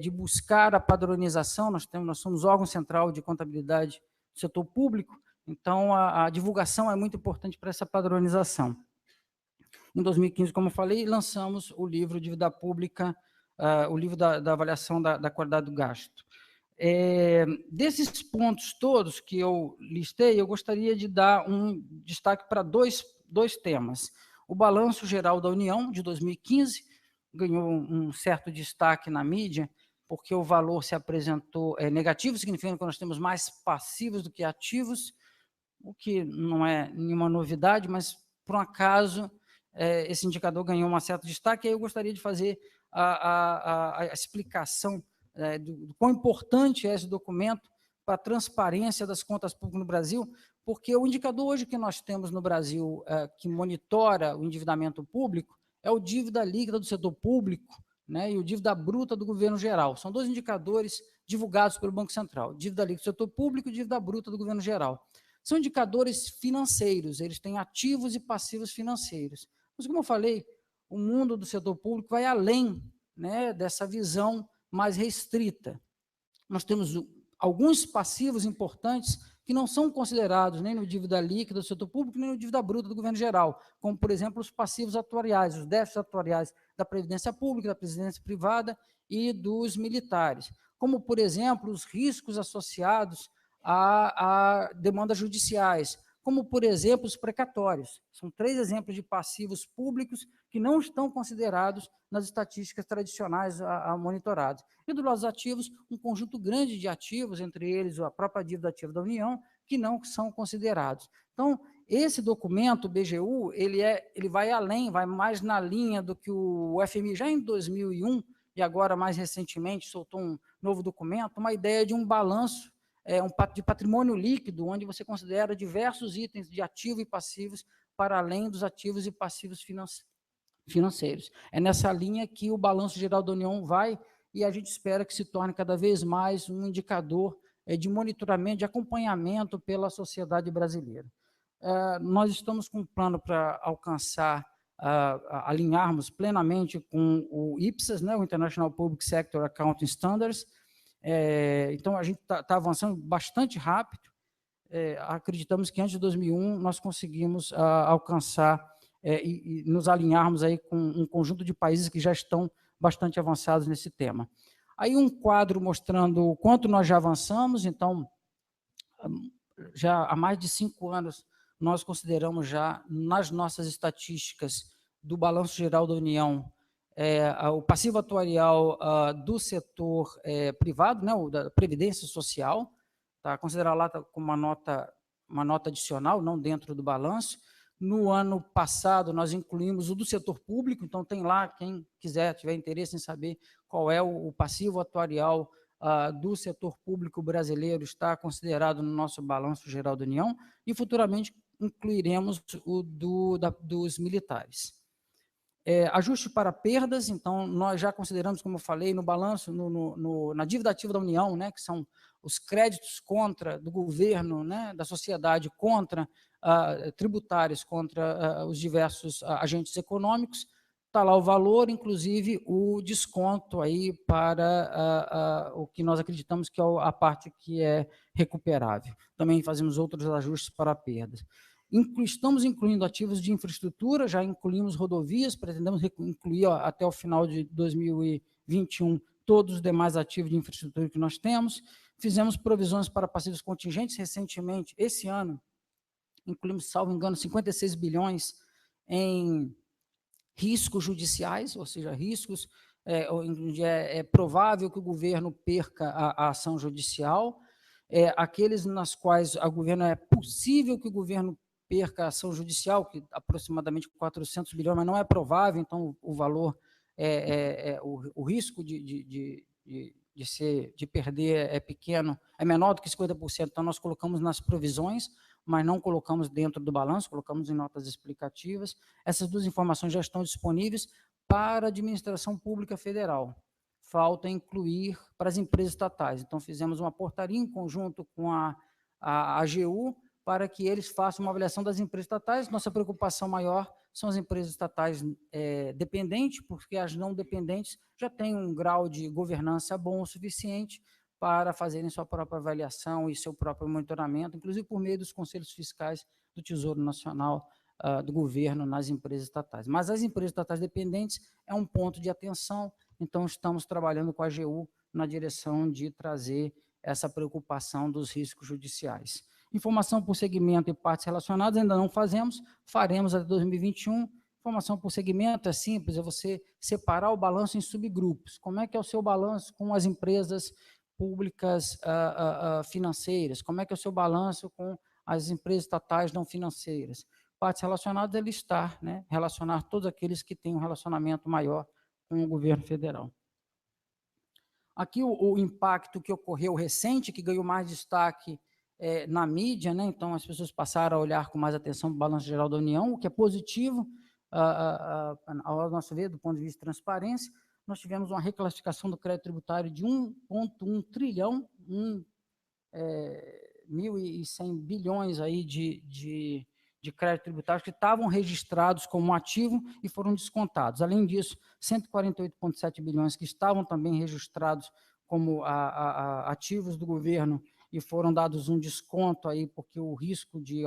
[SPEAKER 3] de buscar a padronização. Nós somos órgão central de contabilidade do setor público, então a divulgação é muito importante para essa padronização. Em 2015, como eu falei, lançamos o livro Dívida Pública, o livro da avaliação da qualidade do gasto. Desses pontos todos que eu listei, eu gostaria de dar um destaque para dois temas. O Balanço Geral da União, de 2015, ganhou um certo destaque na mídia, porque o valor se apresentou negativo, significando que nós temos mais passivos do que ativos, o que não é nenhuma novidade, mas, por um acaso, esse indicador ganhou um certo destaque, e aí eu gostaria de fazer a explicação do quão importante é esse documento para a transparência das contas públicas no Brasil, porque o indicador hoje que nós temos no Brasil que monitora o endividamento público é o dívida líquida do setor público, né, e o dívida bruta do governo geral. São dois indicadores divulgados pelo Banco Central, dívida líquida do setor público e dívida bruta do governo geral. São indicadores financeiros, eles têm ativos e passivos financeiros. Mas, como eu falei, o mundo do setor público vai além, né, dessa visão mais restrita. Nós temos alguns passivos importantes que não são considerados nem no dívida líquida do setor público, nem no dívida bruta do governo geral, como, por exemplo, os passivos atuariais, os déficits atuariais da Previdência Pública, da Previdência Privada e dos militares, como, por exemplo, os riscos associados a demandas judiciais, como, por exemplo, os precatórios. São 3 exemplos de passivos públicos que não estão considerados nas estatísticas tradicionais monitoradas. E do lado dos ativos, um conjunto grande de ativos, entre eles a própria dívida ativa da União, que não são considerados. Então, esse documento, o BGU, ele vai além, vai mais na linha do que o FMI já em 2001, e agora mais recentemente soltou um novo documento, uma ideia de um balanço de patrimônio líquido, onde você considera diversos itens de ativos e passivos para além dos ativos e passivos financeiros. É nessa linha que o Balanço Geral da União vai, e a gente espera que se torne cada vez mais um indicador de monitoramento, de acompanhamento pela sociedade brasileira. Nós estamos com um plano para alcançar, alinharmos plenamente com o IPSAS, né, o International Public Sector Accounting Standards. Então, a gente está avançando bastante rápido. Acreditamos que antes de 2001 nós conseguimos alcançar e nos alinharmos aí com um conjunto de países que já estão bastante avançados nesse tema. Aí um quadro mostrando o quanto nós já avançamos. Então, já há mais de 5 anos, nós consideramos já nas nossas estatísticas do Balanço Geral da União o passivo atuarial do setor privado, né, o da Previdência Social, tá, considerado lá como uma nota adicional, não dentro do balanço. No ano passado, nós incluímos o do setor público, então tem lá, quem quiser, tiver interesse em saber qual é o passivo atuarial do setor público brasileiro, está considerado no nosso Balanço Geral da União, e futuramente incluiremos o dos militares. Ajuste para perdas, então nós já consideramos, como eu falei, no balanço, na dívida ativa da União, né, que são os créditos do governo, né, da sociedade contra tributários, contra os diversos agentes econômicos, está lá o valor, inclusive o desconto aí para o que nós acreditamos que é a parte que é recuperável. Também fazemos outros ajustes para perdas. Estamos incluindo ativos de infraestrutura, já incluímos rodovias, pretendemos incluir até o final de 2021 todos os demais ativos de infraestrutura que nós temos. Fizemos provisões para passivos contingentes recentemente, esse ano, incluímos, salvo engano, 56 bilhões em riscos judiciais, ou seja, riscos onde é provável que o governo perca a ação judicial, aqueles nas quais o governo é possível que o governo perca a ação judicial, que aproximadamente 400 bilhões, mas não é provável, então o valor, o risco de perder é pequeno, é menor do que 50%, então nós colocamos nas provisões, mas não colocamos dentro do balanço, colocamos em notas explicativas. Essas 2 informações já estão disponíveis para a administração pública federal. Falta incluir para as empresas estatais. Então, fizemos uma portaria em conjunto com a AGU, para que eles façam uma avaliação das empresas estatais. Nossa preocupação maior são as empresas estatais dependentes, porque as não dependentes já têm um grau de governança bom o suficiente para fazerem sua própria avaliação e seu próprio monitoramento, inclusive por meio dos conselhos fiscais do Tesouro Nacional, do governo nas empresas estatais. Mas as empresas estatais dependentes é um ponto de atenção, então estamos trabalhando com a AGU na direção de trazer essa preocupação dos riscos judiciais. Informação por segmento e partes relacionadas ainda não fazemos, faremos até 2021. Informação por segmento é simples, é você separar o balanço em subgrupos. Como é que é o seu balanço com as empresas públicas financeiras? Como é que é o seu balanço com as empresas estatais não financeiras? Partes relacionadas é listar, né? Relacionar todos aqueles que têm um relacionamento maior com o governo federal. Aqui o impacto que ocorreu recente, que ganhou mais destaque na mídia, né? Então as pessoas passaram a olhar com mais atenção para o Balanço Geral da União, o que é positivo, ao nosso ver, do ponto de vista de transparência. Nós tivemos uma reclassificação do crédito tributário de 1,1 trilhão, 1.100 bilhões aí de crédito tributário que estavam registrados como ativo e foram descontados. Além disso, 148,7 bilhões que estavam também registrados como ativos do governo e foram dados um desconto aí, porque o risco de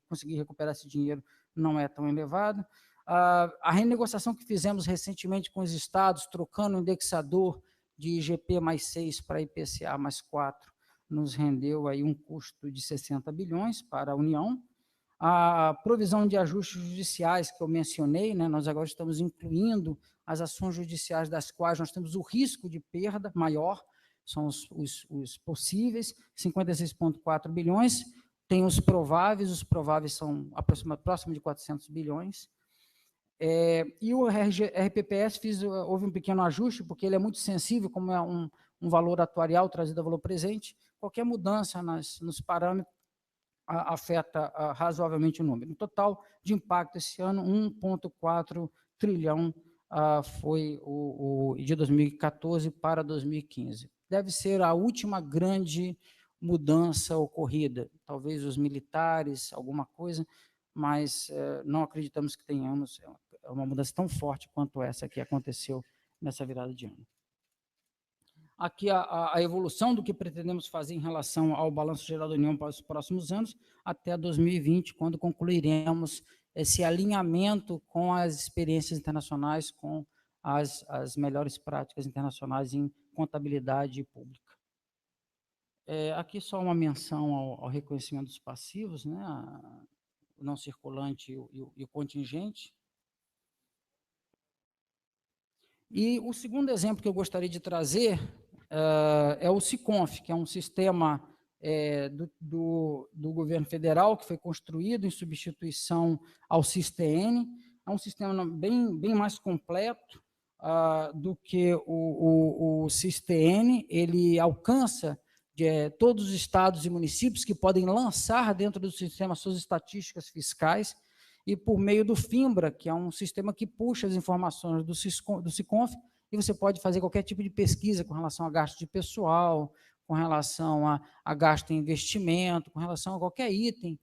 [SPEAKER 3] conseguir recuperar esse dinheiro não é tão elevado. A renegociação que fizemos recentemente com os estados, trocando o indexador de IGP mais 6 para IPCA mais 4, nos rendeu aí um custo de 60 bilhões para a União. A provisão de ajustes judiciais que eu mencionei, né, nós agora estamos incluindo as ações judiciais das quais nós temos o risco de perda maior, são os possíveis, 56,4 bilhões, tem os prováveis são próximo de 400 bilhões, e o RPPS houve um pequeno ajuste, porque ele é muito sensível, como é um valor atuarial trazido a valor presente, qualquer mudança nos parâmetros afeta razoavelmente o número. No total de impacto esse ano, 1,4 trilhão foi de 2014 para 2015. Deve ser a última grande mudança ocorrida, talvez os militares, alguma coisa, mas não acreditamos que tenhamos uma mudança tão forte quanto essa que aconteceu nessa virada de ano. Aqui a evolução do que pretendemos fazer em relação ao Balanço Geral da União para os próximos anos, até 2020, quando concluiremos esse alinhamento com as experiências internacionais, com as melhores práticas internacionais em contabilidade pública. Aqui só uma menção ao reconhecimento dos passivos, né, o não circulante e o contingente. E o segundo exemplo que eu gostaria de trazer é o SICONF, que é um sistema do governo federal, que foi construído em substituição ao SIS-TN. É um sistema bem mais completo do que o SIS-TN. Ele alcança todos os estados e municípios que podem lançar dentro do sistema suas estatísticas fiscais, e por meio do FINBRA, que é um sistema que puxa as informações do SICONF, e você pode fazer qualquer tipo de pesquisa com relação a gasto de pessoal, com relação a gasto em investimento, com relação a qualquer item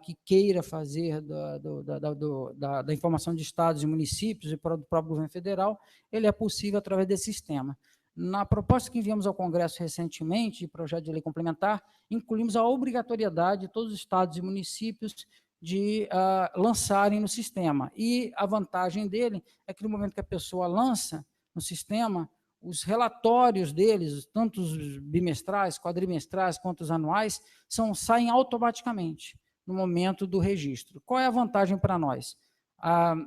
[SPEAKER 3] que queira fazer da informação de estados e municípios e do próprio governo federal, ele é possível através desse sistema. Na proposta que enviamos ao Congresso recentemente, projeto de lei complementar, incluímos a obrigatoriedade de todos os estados e municípios de lançarem no sistema. E a vantagem dele é que no momento que a pessoa lança no sistema, os relatórios deles, tanto os bimestrais, quadrimestrais, quanto os anuais, saem automaticamente no momento do registro. Qual é a vantagem para nós?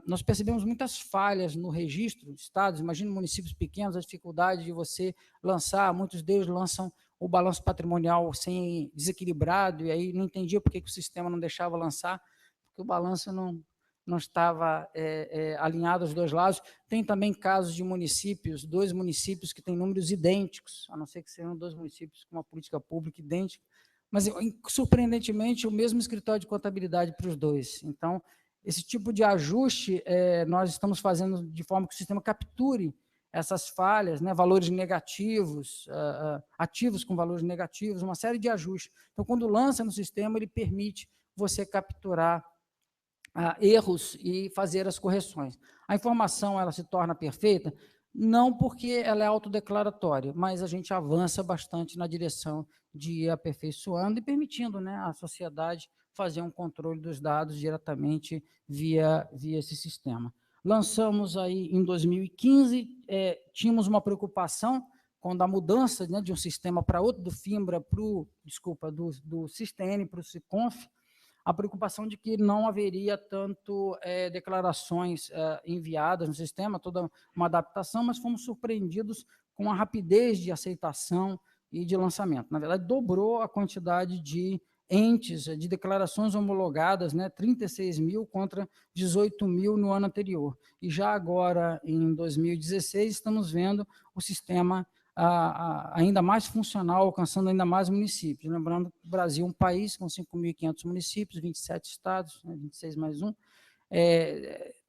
[SPEAKER 3] Nós percebemos muitas falhas no registro de estados, imagina municípios pequenos, a dificuldade de você lançar, muitos deles lançam o balanço patrimonial sem desequilibrado, e aí não entendia por que o sistema não deixava lançar, porque o balanço não estava alinhado aos dois lados. Tem também casos de municípios, 2 municípios que têm números idênticos, a não ser que sejam 2 municípios com uma política pública idêntica, mas, surpreendentemente, o mesmo escritório de contabilidade para os 2. Então, esse tipo de ajuste nós estamos fazendo de forma que o sistema capture essas falhas, né, valores negativos, ativos com valores negativos, uma série de ajustes. Então, quando lança no sistema, ele permite você capturar erros e fazer as correções. A informação ela se torna perfeita, não porque ela é autodeclaratória, mas a gente avança bastante na direção de ir aperfeiçoando e permitindo, né, à sociedade fazer um controle dos dados diretamente via esse sistema. Lançamos aí em 2015, tínhamos uma preocupação quando a mudança, né, de um sistema para outro, do FINBRA do SIS-TN para o SICONF, a preocupação de que não haveria tanto declarações enviadas no sistema, toda uma adaptação, mas fomos surpreendidos com a rapidez de aceitação e de lançamento. Na verdade, dobrou a quantidade de entes, de declarações homologadas, né, 36 mil contra 18 mil no ano anterior. E já agora, em 2016, estamos vendo o sistema ainda mais funcional, alcançando ainda mais municípios. Lembrando que o Brasil é um país com 5.500 municípios, 27 estados, né, 26 mais 1.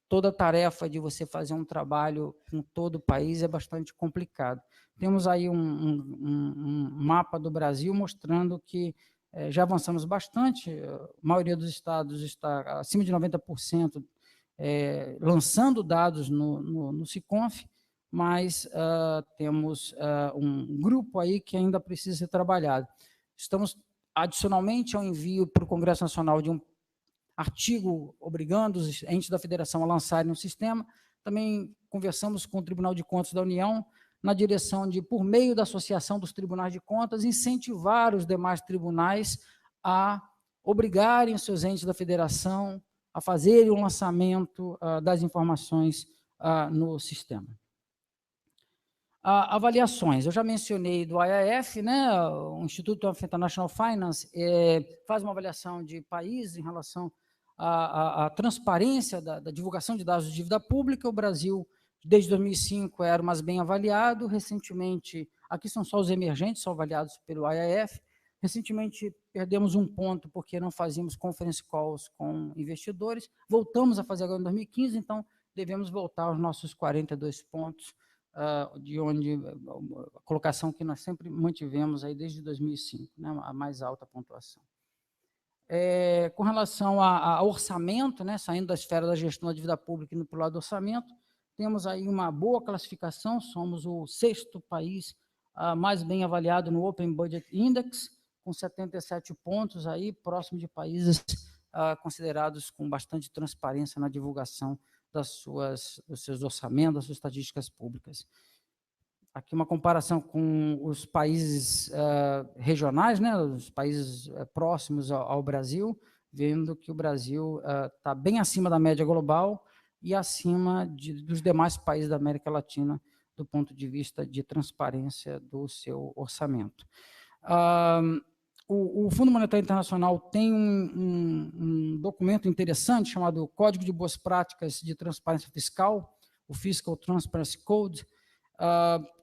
[SPEAKER 3] Toda a tarefa de você fazer um trabalho com todo o país é bastante complicado. Temos aí um mapa do Brasil mostrando que já avançamos bastante, a maioria dos estados está acima de 90% lançando dados no SICONF, mas temos um grupo aí que ainda precisa ser trabalhado. Estamos, adicionalmente ao envio para o Congresso Nacional de um artigo obrigando os entes da federação a lançarem um sistema, também conversamos com o Tribunal de Contas da União na direção de, por meio da Associação dos Tribunais de Contas, incentivar os demais tribunais a obrigarem os seus entes da federação a fazerem o lançamento das informações no sistema. Avaliações, eu já mencionei do IIF, né, o Instituto of International Finance faz uma avaliação de países em relação à transparência da divulgação de dados de dívida pública. O Brasil, desde 2005, era o mais bem avaliado. Recentemente, aqui são só os emergentes, são avaliados pelo IIF. Recentemente, perdemos um ponto porque não fazíamos conference calls com investidores. Voltamos a fazer agora em 2015, então devemos voltar aos nossos 42 pontos, de onde a colocação que nós sempre mantivemos aí desde 2005, né, a mais alta pontuação. Com relação ao orçamento, né, saindo da esfera da gestão da dívida pública e indo para o lado do orçamento, temos aí uma boa classificação, somos o 6º país mais bem avaliado no Open Budget Index, com 77 pontos, aí, próximo de países considerados com bastante transparência na divulgação dos seus orçamentos, das suas estatísticas públicas. Aqui uma comparação com os países regionais, né, os países próximos ao Brasil, vendo que o Brasil está bem acima da média global e acima dos demais países da América Latina, do ponto de vista de transparência do seu orçamento. O Fundo Monetário Internacional tem um documento interessante chamado Código de Boas Práticas de Transparência Fiscal, o Fiscal Transparency Code,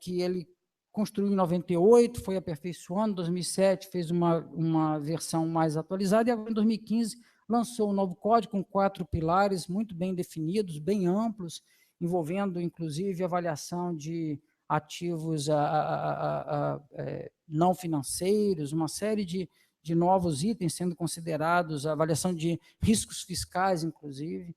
[SPEAKER 3] que ele construiu em 98, foi aperfeiçoando, em 2007 fez uma versão mais atualizada, e agora em 2015 lançou um novo código com 4 pilares muito bem definidos, bem amplos, envolvendo inclusive avaliação de ativos não financeiros, uma série de novos itens sendo considerados, a avaliação de riscos fiscais, inclusive.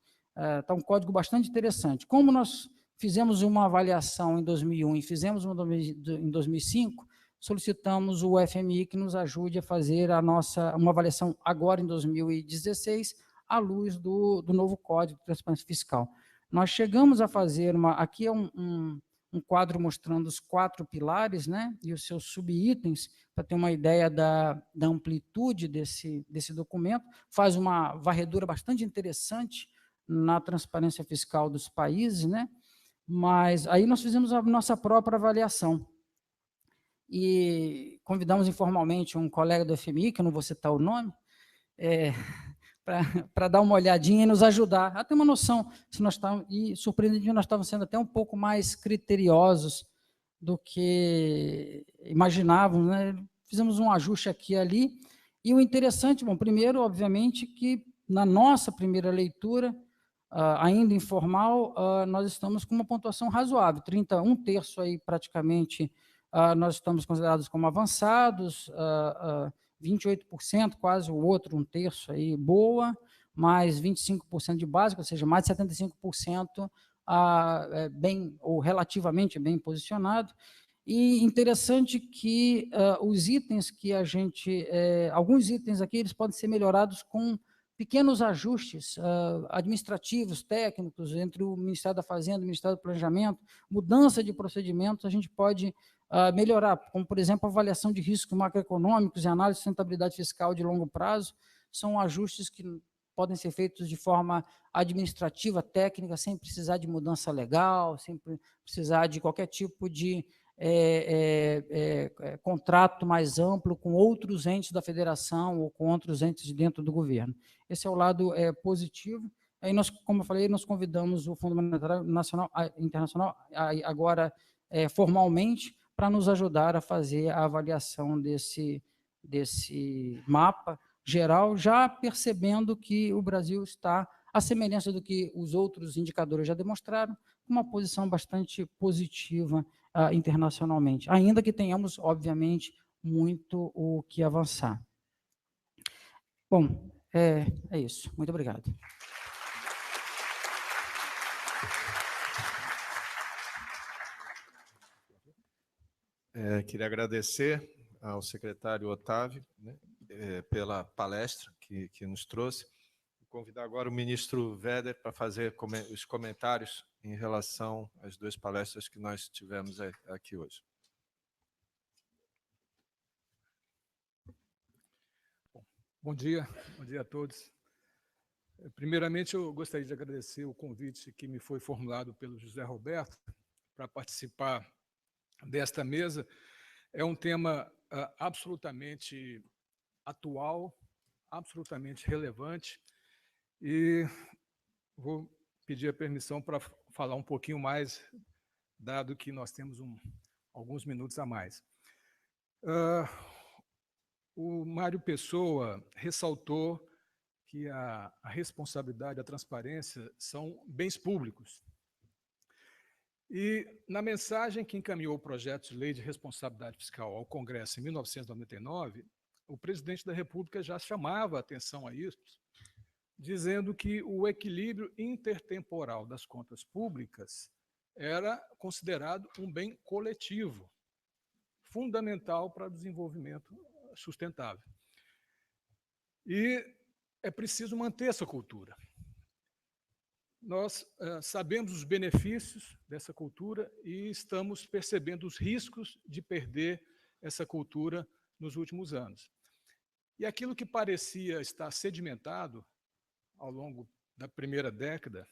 [SPEAKER 3] Está um código bastante interessante. Como nós fizemos uma avaliação em 2001 e fizemos uma em 2005, solicitamos o FMI que nos ajude a fazer uma avaliação agora em 2016, à luz do novo Código de Transparência Fiscal. Nós chegamos a fazer aqui é um quadro mostrando os 4 pilares, né, e os seus subitens, para ter uma ideia da amplitude desse documento, faz uma varredura bastante interessante na transparência fiscal dos países, né, mas aí nós fizemos a nossa própria avaliação e convidamos informalmente um colega do FMI, que eu não vou citar o nome, para dar uma olhadinha e nos ajudar a ter uma noção se nós estávamos, e surpreendentemente nós estávamos sendo até um pouco mais criteriosos do que imaginávamos, né? Fizemos um ajuste aqui e ali, e o interessante, bom, primeiro, obviamente, que na nossa primeira leitura, ainda informal, nós estamos com uma pontuação razoável, 1/3 aí praticamente nós estamos considerados como avançados, 28%, quase o outro 1/3 aí, boa, mais 25% de básico, ou seja, mais de 75% bem, ou relativamente bem posicionado. E interessante que os itens que a gente, alguns itens aqui, eles podem ser melhorados com pequenos ajustes administrativos, técnicos, entre o Ministério da Fazenda e o Ministério do Planejamento, mudança de procedimentos, a gente pode melhorar, como, por exemplo, a avaliação de riscos macroeconômicos e análise de sustentabilidade fiscal de longo prazo, são ajustes que podem ser feitos de forma administrativa, técnica, sem precisar de mudança legal, sem precisar de qualquer tipo de contrato mais amplo com outros entes da federação ou com outros entes dentro do governo. Esse é o lado positivo. Aí nós, como eu falei, nós convidamos o Fundo Monetário Internacional agora formalmente para nos ajudar a fazer a avaliação desse mapa geral, já percebendo que o Brasil está, à semelhança do que os outros indicadores já demonstraram, com uma posição bastante positiva internacionalmente, ainda que tenhamos, obviamente, muito o que avançar. Bom, é isso. Muito obrigado.
[SPEAKER 1] Queria agradecer ao secretário Otávio, né, pela palestra que nos trouxe. Vou convidar agora o ministro Weber para fazer os comentários em relação às duas palestras que nós tivemos aqui hoje.
[SPEAKER 4] Bom dia a todos. Primeiramente, eu gostaria de agradecer o convite que me foi formulado pelo José Roberto para participar desta mesa. É um tema absolutamente atual, absolutamente relevante, e vou pedir a permissão para falar um pouquinho mais, dado que nós temos alguns minutos a mais. O Mário Pessoa ressaltou que a responsabilidade e a transparência são bens públicos. E, na mensagem que encaminhou o projeto de lei de responsabilidade fiscal ao Congresso em 1999, o presidente da República já chamava a atenção a isso, dizendo que o equilíbrio intertemporal das contas públicas era considerado um bem coletivo, fundamental para o desenvolvimento sustentável. E é preciso manter essa cultura. Nós sabemos os benefícios dessa cultura e estamos percebendo os riscos de perder essa cultura nos últimos anos. E aquilo que parecia estar sedimentado ao longo da primeira década,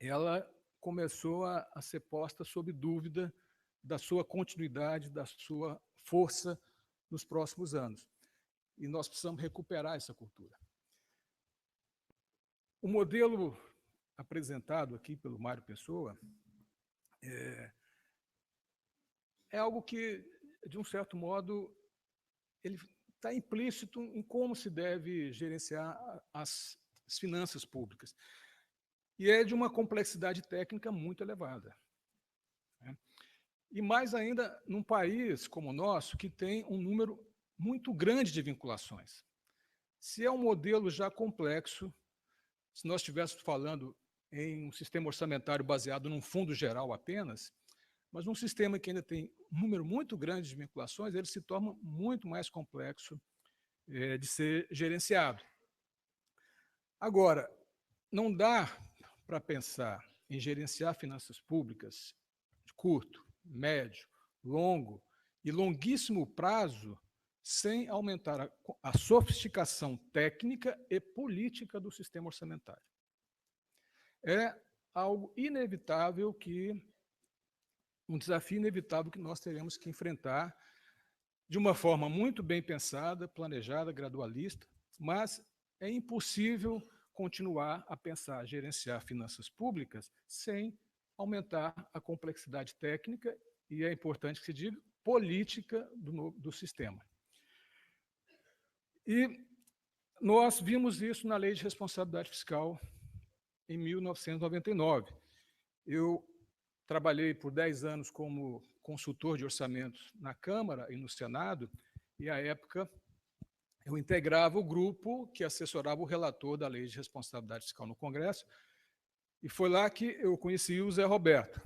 [SPEAKER 4] ela começou a ser posta sob dúvida da sua continuidade, da sua força nos próximos anos. E nós precisamos recuperar essa cultura. O modelo apresentado aqui pelo Mário Pessoa é algo que, de um certo modo, ele está implícito em como se deve gerenciar as finanças públicas. E é de uma complexidade técnica muito elevada. E mais ainda num país como o nosso, que tem um número muito grande de vinculações. Se é um modelo já complexo, se nós estivéssemos falando em um sistema orçamentário baseado num fundo geral apenas, mas um sistema que ainda tem um número muito grande de vinculações, ele se torna muito mais complexo de ser gerenciado. Agora, não dá para pensar em gerenciar finanças públicas de curto, médio, longo e longuíssimo prazo sem aumentar a sofisticação técnica e política do sistema orçamentário. É algo inevitável um desafio inevitável que nós teremos que enfrentar de uma forma muito bem pensada, planejada, gradualista, mas é impossível continuar a pensar, gerenciar finanças públicas sem aumentar a complexidade técnica e, é importante que se diga, política do sistema. E nós vimos isso na Lei de Responsabilidade Fiscal em 1999. Eu trabalhei por 10 anos como consultor de orçamentos na Câmara e no Senado, e, à época, eu integrava o grupo que assessorava o relator da Lei de Responsabilidade Fiscal no Congresso, e foi lá que eu conheci o Zé Roberto.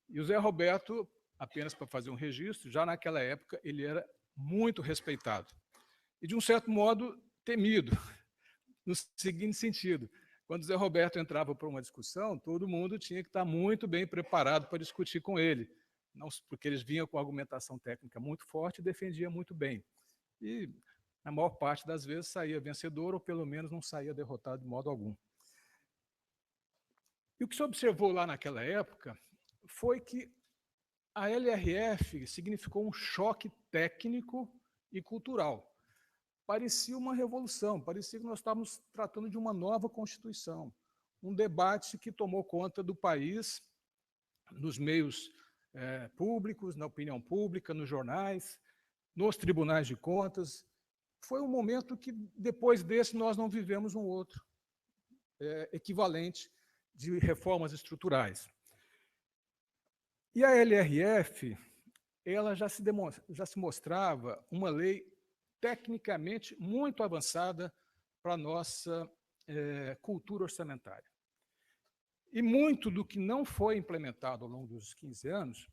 [SPEAKER 4] E o Zé Roberto, apenas para fazer um registro, já naquela época ele era muito respeitado. E, de um certo modo, temido, no seguinte sentido: quando o Zé Roberto entrava para uma discussão, todo mundo tinha que estar muito bem preparado para discutir com ele, não, porque eles vinham com argumentação técnica muito forte e defendia muito bem. E, na maior parte das vezes, saía vencedor, ou pelo menos não saía derrotado de modo algum. E o que se observou lá naquela época foi que a LRF significou um choque técnico e cultural. Parecia uma revolução, parecia que nós estávamos tratando de uma nova Constituição, um debate que tomou conta do país, nos meios públicos, na opinião pública, nos jornais, nos tribunais de contas. Foi um momento que, depois desse, nós não vivemos um outro equivalente de reformas estruturais. E a LRF, ela já se mostrava uma lei tecnicamente muito avançada para a nossa cultura orçamentária. E muito do que não foi implementado ao longo dos 15 anos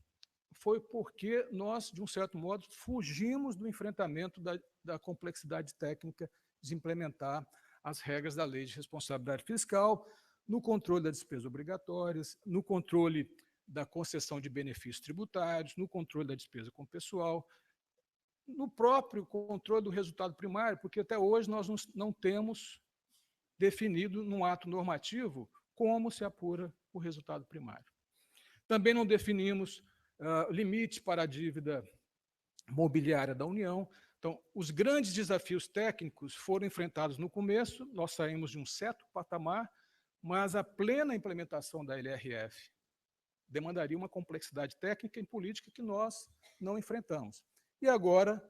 [SPEAKER 4] foi porque nós, de um certo modo, fugimos do enfrentamento da complexidade técnica de implementar as regras da Lei de Responsabilidade Fiscal no controle das despesas obrigatórias, no controle da concessão de benefícios tributários, no controle da despesa com pessoal, no próprio controle do resultado primário, porque até hoje nós não temos definido num ato normativo como se apura o resultado primário. Também não definimos limites para a dívida mobiliária da União. Então, os grandes desafios técnicos foram enfrentados no começo, nós saímos de um certo patamar, mas a plena implementação da LRF demandaria uma complexidade técnica e política que nós não enfrentamos. E agora,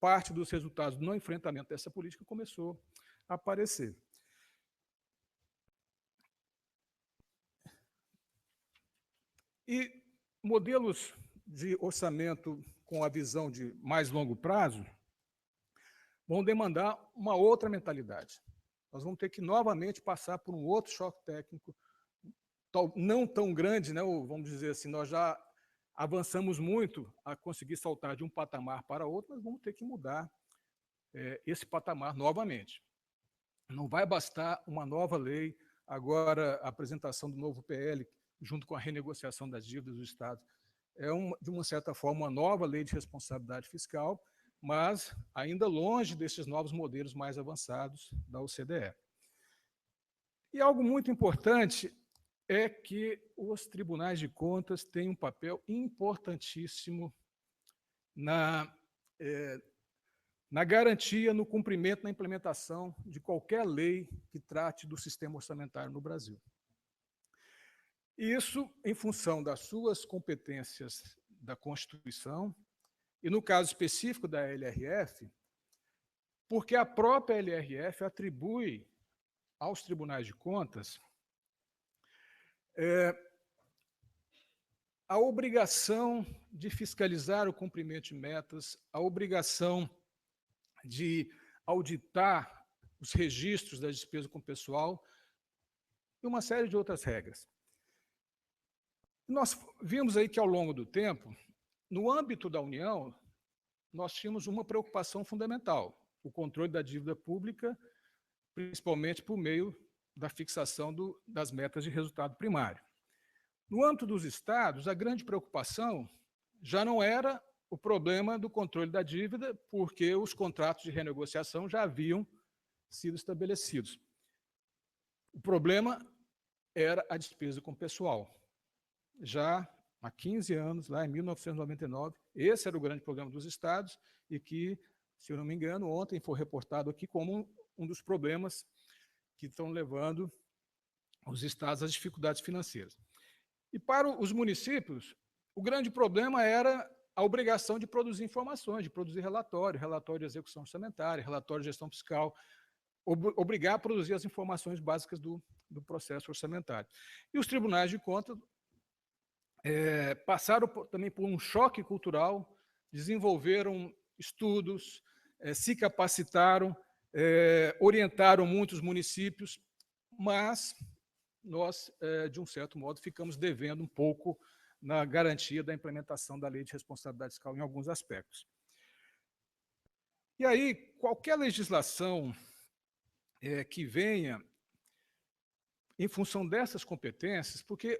[SPEAKER 4] parte dos resultados do não enfrentamento dessa política começou a aparecer. E modelos de orçamento com a visão de mais longo prazo vão demandar uma outra mentalidade. Nós vamos ter que novamente passar por um outro choque técnico, não tão grande, né? Vamos dizer assim, nós já avançamos muito a conseguir saltar de um patamar para outro, mas vamos ter que mudar esse patamar novamente. Não vai bastar uma nova lei, agora a apresentação do novo PL, junto com a renegociação das dívidas do Estado, de uma certa forma, uma nova lei de responsabilidade fiscal, mas ainda longe desses novos modelos mais avançados da OCDE. E algo muito importante é que os tribunais de contas têm um papel importantíssimo na garantia, no cumprimento, na implementação de qualquer lei que trate do sistema orçamentário no Brasil. Isso em função das suas competências da Constituição e, no caso específico da LRF, porque a própria LRF atribui aos tribunais de contas a obrigação de fiscalizar o cumprimento de metas, a obrigação de auditar os registros da despesa com pessoal e uma série de outras regras. Nós vimos aí que, ao longo do tempo, no âmbito da União, nós tínhamos uma preocupação fundamental, o controle da dívida pública, principalmente por meio da fixação das metas de resultado primário. No âmbito dos estados, a grande preocupação já não era o problema do controle da dívida, porque os contratos de renegociação já haviam sido estabelecidos. O problema era a despesa com pessoal. Já há 15 anos, lá em 1999, esse era o grande problema dos estados e que, se eu não me engano, ontem foi reportado aqui como um dos problemas que estão levando os estados às dificuldades financeiras. E para os municípios, o grande problema era a obrigação de produzir informações, de produzir relatório de execução orçamentária, relatório de gestão fiscal, obrigar a produzir as informações básicas do processo orçamentário. E os tribunais de contas passaram também por um choque cultural, desenvolveram estudos, se capacitaram, orientaram muitos municípios, mas nós, de um certo modo, ficamos devendo um pouco na garantia da implementação da Lei de Responsabilidade Fiscal em alguns aspectos. E aí, qualquer legislação que venha em função dessas competências, porque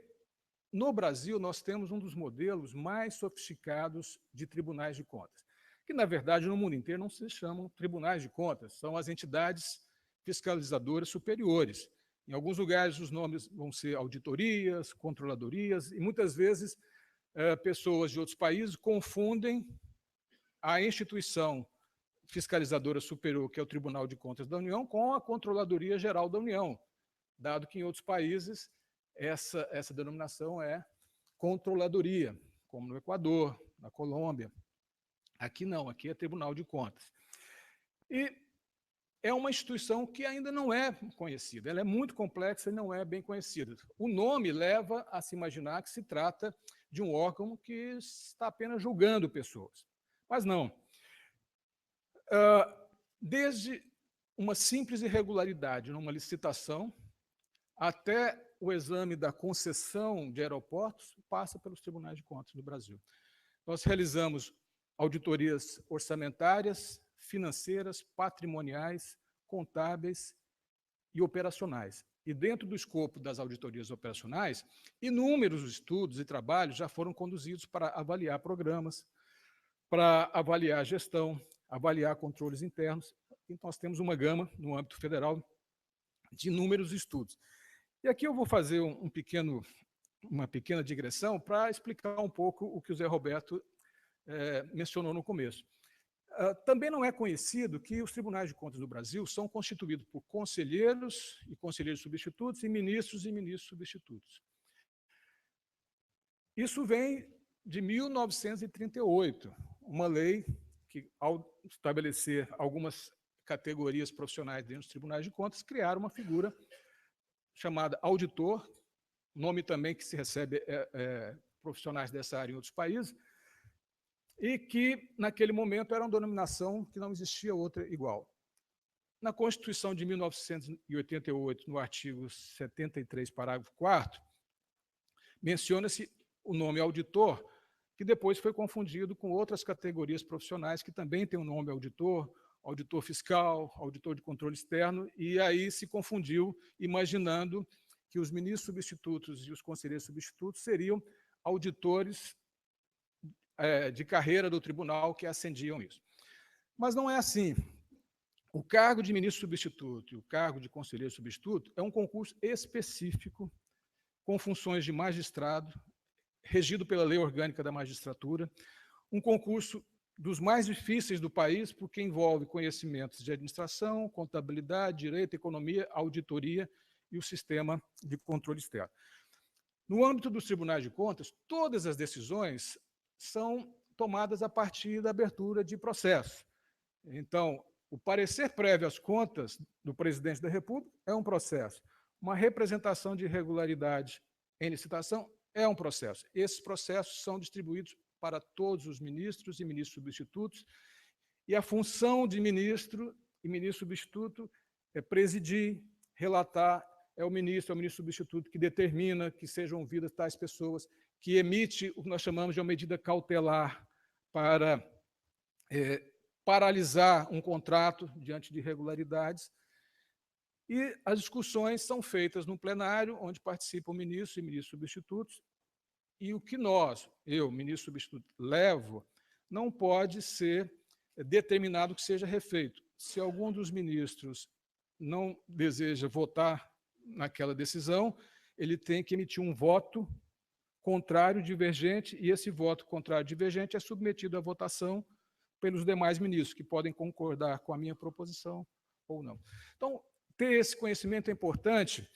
[SPEAKER 4] no Brasil nós temos um dos modelos mais sofisticados de tribunais de contas, que, na verdade, no mundo inteiro não se chamam tribunais de contas, são as entidades fiscalizadoras superiores. Em alguns lugares, os nomes vão ser auditorias, controladorias, e muitas vezes pessoas de outros países confundem a instituição fiscalizadora superior, que é o Tribunal de Contas da União, com a Controladoria Geral da União, dado que em outros países essa denominação é controladoria, como no Equador, na Colômbia. Aqui não, aqui é Tribunal de Contas. E é uma instituição que ainda não é conhecida, ela é muito complexa e não é bem conhecida. O nome leva a se imaginar que se trata de um órgão que está apenas julgando pessoas. Mas não. Desde uma simples irregularidade numa licitação, até o exame da concessão de aeroportos passa pelos tribunais de contas do Brasil. Nós realizamos auditorias orçamentárias, financeiras, patrimoniais, contábeis e operacionais. E dentro do escopo das auditorias operacionais, inúmeros estudos e trabalhos já foram conduzidos para avaliar programas, para avaliar gestão, avaliar controles internos. Então, nós temos uma gama, no âmbito federal, de inúmeros estudos. E aqui eu vou fazer uma pequena digressão para explicar um pouco o que o Zé Roberto mencionou no começo. Também não é conhecido que os tribunais de contas do Brasil são constituídos por conselheiros e conselheiros substitutos e ministros substitutos. Isso vem de 1938, uma lei que, ao estabelecer algumas categorias profissionais dentro dos tribunais de contas, criaram uma figura chamada auditor, nome também que se recebe profissionais dessa área em outros países, e que, naquele momento, era uma denominação que não existia outra igual. Na Constituição de 1988, no artigo 73, parágrafo 4º, menciona-se o nome auditor, que depois foi confundido com outras categorias profissionais que também têm o nome auditor, auditor fiscal, auditor de controle externo, e aí se confundiu, imaginando que os ministros substitutos e os conselheiros substitutos seriam auditores de carreira do tribunal que ascendiam isso. Mas não é assim. O cargo de ministro substituto e o cargo de conselheiro substituto é um concurso específico, com funções de magistrado, regido pela Lei Orgânica da Magistratura, um concurso dos mais difíceis do país, porque envolve conhecimentos de administração, contabilidade, direito, economia, auditoria e o sistema de controle externo. No âmbito dos tribunais de contas, todas as decisões são tomadas a partir da abertura de processo. Então, o parecer prévio às contas do presidente da República é um processo. Uma representação de irregularidade em licitação é um processo. Esses processos são distribuídos para todos os ministros e ministros substitutos, e a função de ministro e ministro substituto é presidir, relatar, é o ministro substituto que determina que sejam ouvidas tais pessoas, que emite o que nós chamamos de uma medida cautelar para paralisar um contrato diante de irregularidades. E as discussões são feitas no plenário, onde participam ministros e ministros substitutos, e o que eu, ministro substituto, levo, não pode ser determinado que seja refeito. Se algum dos ministros não deseja votar naquela decisão, ele tem que emitir um voto contrário, divergente, e esse voto contrário, divergente, é submetido à votação pelos demais ministros, que podem concordar com a minha proposição ou não. Então, ter esse conhecimento é importante,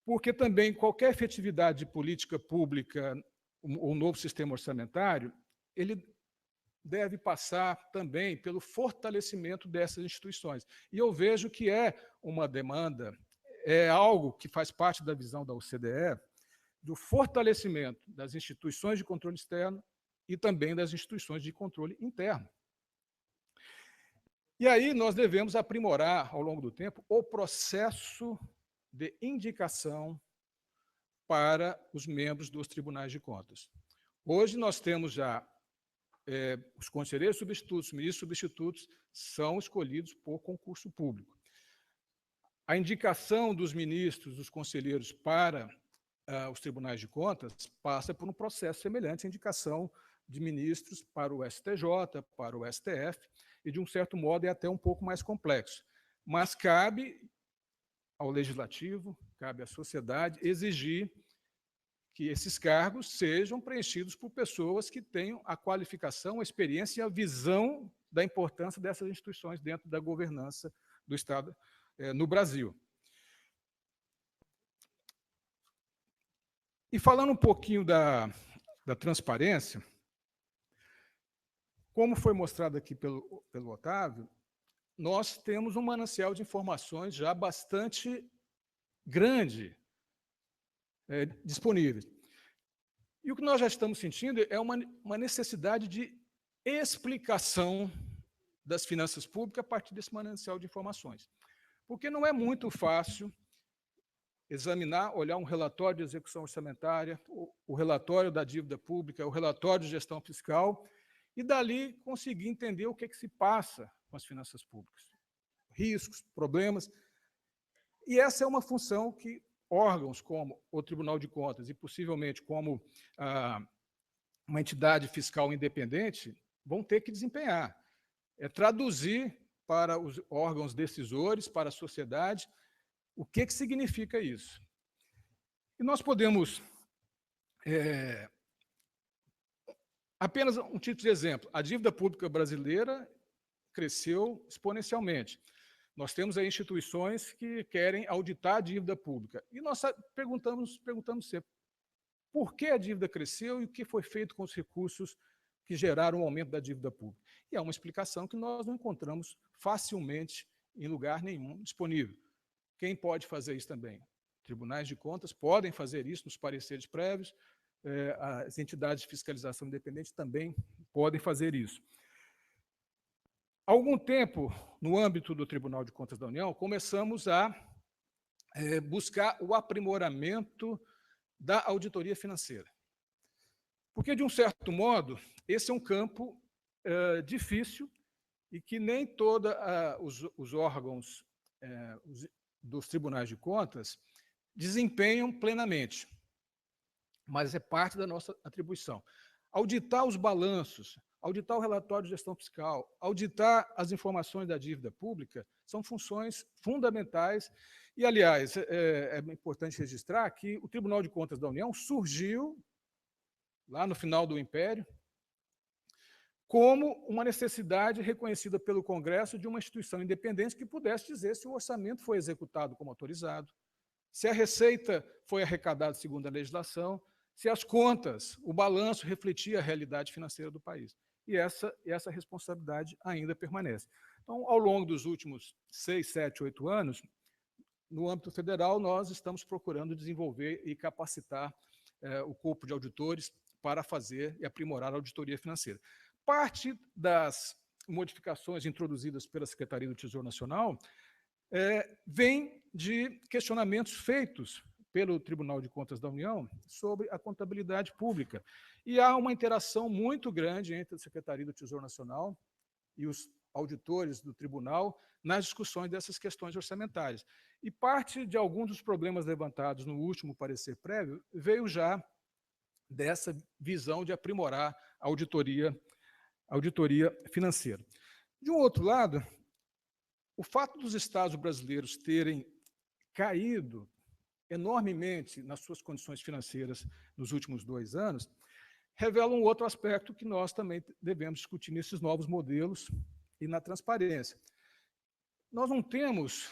[SPEAKER 4] porque também qualquer efetividade de política pública, o novo sistema orçamentário, ele deve passar também pelo fortalecimento dessas instituições. E eu vejo que é uma demanda, é algo que faz parte da visão da OCDE, do fortalecimento das instituições de controle externo e também das instituições de controle interno. E aí nós devemos aprimorar, ao longo do tempo, o processo de indicação para os membros dos tribunais de contas. Hoje nós temos já os conselheiros substitutos, ministros substitutos, são escolhidos por concurso público. A indicação dos ministros, dos conselheiros para os tribunais de contas passa por um processo semelhante à indicação de ministros para o STJ, para o STF, e, de um certo modo, é até um pouco mais complexo. Mas cabe ao Legislativo, cabe à sociedade, exigir que esses cargos sejam preenchidos por pessoas que tenham a qualificação, a experiência e a visão da importância dessas instituições dentro da governança do Estado no Brasil. E falando um pouquinho da transparência, como foi mostrado aqui pelo Otávio, nós temos um manancial de informações já bastante grande disponível. E o que nós já estamos sentindo é uma necessidade de explicação das finanças públicas a partir desse manancial de informações. Porque não é muito fácil examinar, olhar um relatório de execução orçamentária, o relatório da dívida pública, o relatório de gestão fiscal, e dali conseguir entender o que se passa com as finanças públicas, riscos, problemas. E essa é uma função que órgãos como o Tribunal de Contas e possivelmente como uma entidade fiscal independente vão ter que desempenhar. É traduzir para os órgãos decisores, para a sociedade, o que significa isso. E nós podemos, apenas um título de exemplo, a dívida pública brasileira cresceu exponencialmente. Nós temos aí instituições que querem auditar a dívida pública. E nós perguntamos sempre, por que a dívida cresceu e o que foi feito com os recursos que geraram o aumento da dívida pública? E é uma explicação que nós não encontramos facilmente em lugar nenhum disponível. Quem pode fazer isso também? Tribunais de contas podem fazer isso nos pareceres prévios, as entidades de fiscalização independente também podem fazer isso. Há algum tempo, no âmbito do Tribunal de Contas da União, começamos a buscar o aprimoramento da auditoria financeira. Porque, de um certo modo, esse é um campo difícil e que nem todos os órgãos dos tribunais de contas desempenham plenamente, mas é parte da nossa atribuição. Auditar os balanços, auditar o relatório de gestão fiscal, auditar as informações da dívida pública, são funções fundamentais. E, aliás, é importante registrar que o Tribunal de Contas da União surgiu, lá no final do Império, como uma necessidade reconhecida pelo Congresso de uma instituição independente que pudesse dizer se o orçamento foi executado como autorizado, se a receita foi arrecadada segundo a legislação, se as contas, o balanço refletia a realidade financeira do país. E essa responsabilidade ainda permanece. Então, ao longo dos últimos 6, 7, 8 anos, no âmbito federal, nós estamos procurando desenvolver e capacitar o corpo de auditores para fazer e aprimorar a auditoria financeira. Parte das modificações introduzidas pela Secretaria do Tesouro Nacional vem de questionamentos feitos pelo Tribunal de Contas da União sobre a contabilidade pública. E há uma interação muito grande entre a Secretaria do Tesouro Nacional e os auditores do tribunal nas discussões dessas questões orçamentárias. E parte de alguns dos problemas levantados no último parecer prévio veio já dessa visão de aprimorar a auditoria financeira. De um outro lado, o fato dos estados brasileiros terem caído enormemente nas suas condições financeiras nos últimos 2 anos, revela um outro aspecto que nós também devemos discutir nesses novos modelos e na transparência. Nós não temos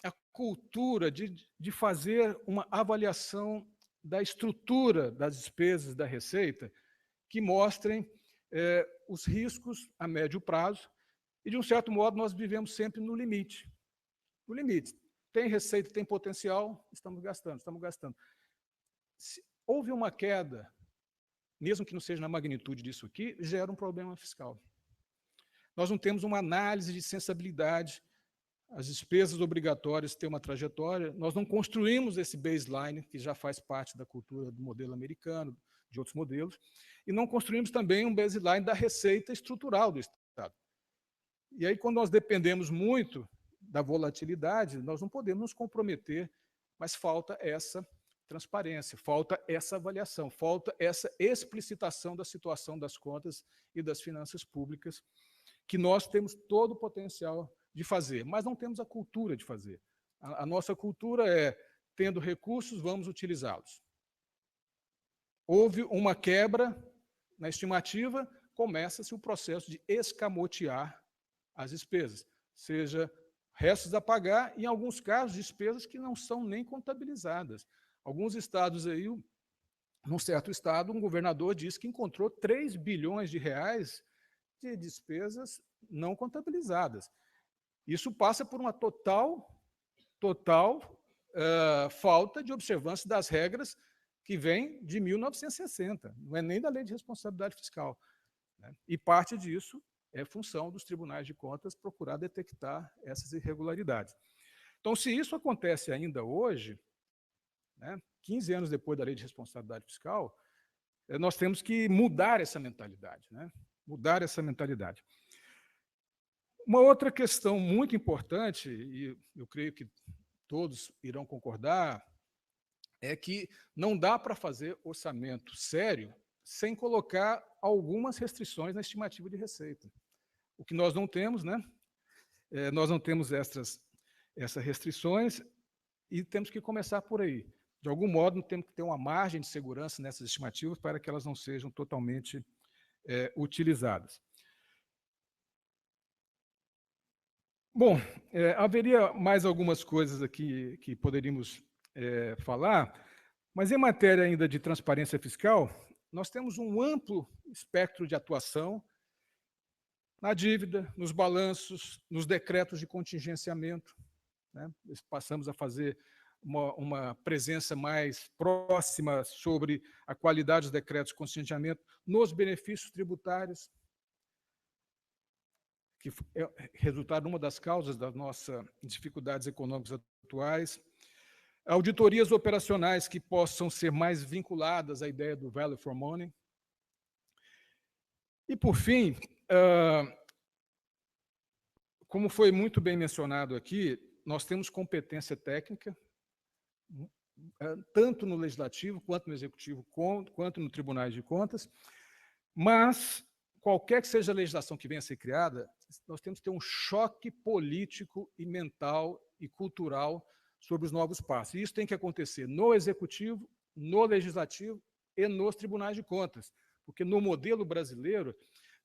[SPEAKER 4] a cultura de fazer uma avaliação da estrutura das despesas da Receita que mostrem os riscos a médio prazo e, de um certo modo, nós vivemos sempre no limite. No limite. Tem receita, tem potencial, estamos gastando. Se houve uma queda, mesmo que não seja na magnitude disso aqui, gera um problema fiscal. Nós não temos uma análise de sensibilidade, as despesas obrigatórias têm uma trajetória, nós não construímos esse baseline, que já faz parte da cultura do modelo americano, de outros modelos, e não construímos também um baseline da receita estrutural do Estado. E aí, quando nós dependemos muito da volatilidade, nós não podemos nos comprometer, mas falta essa transparência, falta essa avaliação, falta essa explicitação da situação das contas e das finanças públicas, que nós temos todo o potencial de fazer, mas não temos a cultura de fazer. A nossa cultura é, tendo recursos, vamos utilizá-los. Houve uma quebra na estimativa, começa-se o processo de escamotear as despesas, seja restos a pagar, e, em alguns casos, despesas que não são nem contabilizadas. Alguns estados aí, num certo estado, um governador disse que encontrou 3 bilhões de reais de despesas não contabilizadas. Isso passa por uma total falta de observância das regras que vem de 1960, não é nem da Lei de Responsabilidade Fiscal, né? E parte disso é função dos tribunais de contas procurar detectar essas irregularidades. Então, se isso acontece ainda hoje, né, 15 anos depois da Lei de Responsabilidade Fiscal, nós temos que mudar essa mentalidade, né? Mudar essa mentalidade. Uma outra questão muito importante, e eu creio que todos irão concordar, é que não dá para fazer orçamento sério sem colocar algumas restrições na estimativa de receita. O que nós não temos, né? Nós não temos essas restrições e temos que começar por aí. De algum modo, temos que ter uma margem de segurança nessas estimativas para que elas não sejam totalmente utilizadas. Bom, haveria mais algumas coisas aqui que poderíamos falar, mas em matéria ainda de transparência fiscal, nós temos um amplo espectro de atuação na dívida, nos balanços, nos decretos de contingenciamento, né? Passamos a fazer uma presença mais próxima sobre a qualidade dos decretos de contingenciamento, nos benefícios tributários, que é resultado de uma das causas das nossas dificuldades econômicas atuais, auditorias operacionais que possam ser mais vinculadas à ideia do value for money. E, por fim, como foi muito bem mencionado aqui, nós temos competência técnica, tanto no Legislativo, quanto no Executivo, quanto no Tribunais de Contas, mas qualquer que seja a legislação que venha a ser criada, nós temos que ter um choque político e mental e cultural sobre os novos passos. E isso tem que acontecer no Executivo, no Legislativo e nos Tribunais de Contas, porque no modelo brasileiro,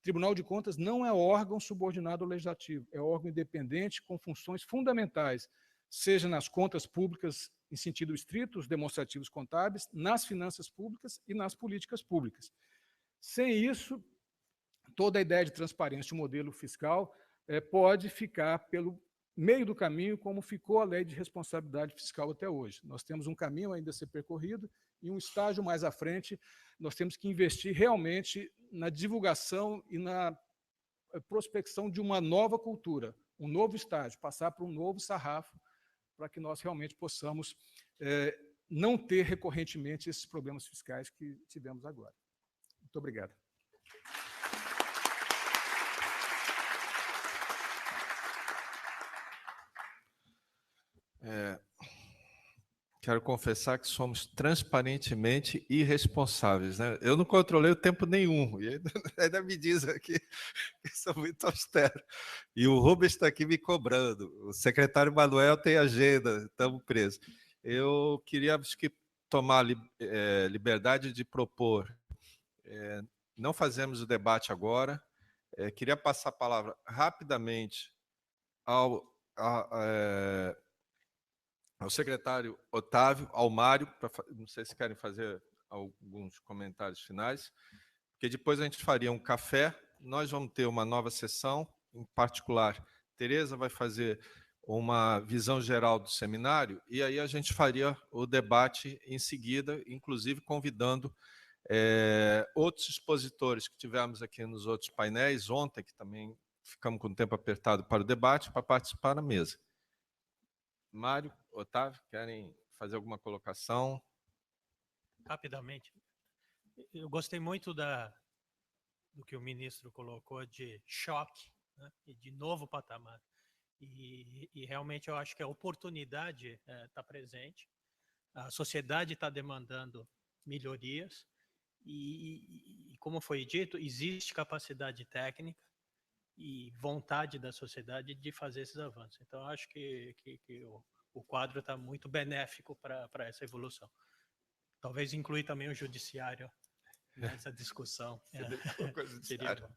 [SPEAKER 4] Tribunal de Contas não é órgão subordinado ao Legislativo, é órgão independente com funções fundamentais, seja nas contas públicas em sentido estrito, os demonstrativos contábeis, nas finanças públicas e nas políticas públicas. Sem isso, toda a ideia de transparência do modelo fiscal pode ficar pelo meio do caminho, como ficou a Lei de Responsabilidade Fiscal até hoje. Nós temos um caminho ainda a ser percorrido e um estágio mais à frente, nós temos que investir realmente na divulgação e na prospecção de uma nova cultura, um novo estágio, passar para um novo sarrafo, para que nós realmente possamos não ter recorrentemente esses problemas fiscais que tivemos agora. Muito obrigado.
[SPEAKER 1] Quero confessar que somos transparentemente irresponsáveis, né? Eu não controlei o tempo nenhum, e ainda me diz aqui que sou muito austero. E o Rubens está aqui me cobrando. O secretário Manuel tem agenda, estamos presos. Eu queria acho que tomar liberdade de propor. Não fazemos o debate agora. Queria passar a palavra rapidamente ao secretário Otávio, ao Mário, não sei se querem fazer alguns comentários finais, porque depois a gente faria um café, nós vamos ter uma nova sessão, em particular, Tereza vai fazer uma visão geral do seminário, e aí a gente faria o debate em seguida, inclusive convidando outros expositores que tivemos aqui nos outros painéis, ontem, que também ficamos com o tempo apertado para o debate, para participar na mesa. Mário, Otávio, querem fazer alguma colocação?
[SPEAKER 2] Rapidamente. Eu gostei muito do que o ministro colocou de choque, né, e de novo patamar. E realmente eu acho que a oportunidade está presente. A sociedade está demandando melhorias e, como foi dito, existe capacidade técnica e vontade da sociedade de fazer esses avanços. Então, eu acho que o quadro está muito benéfico para essa evolução. Talvez incluir também o judiciário nessa discussão.
[SPEAKER 1] Seria bom.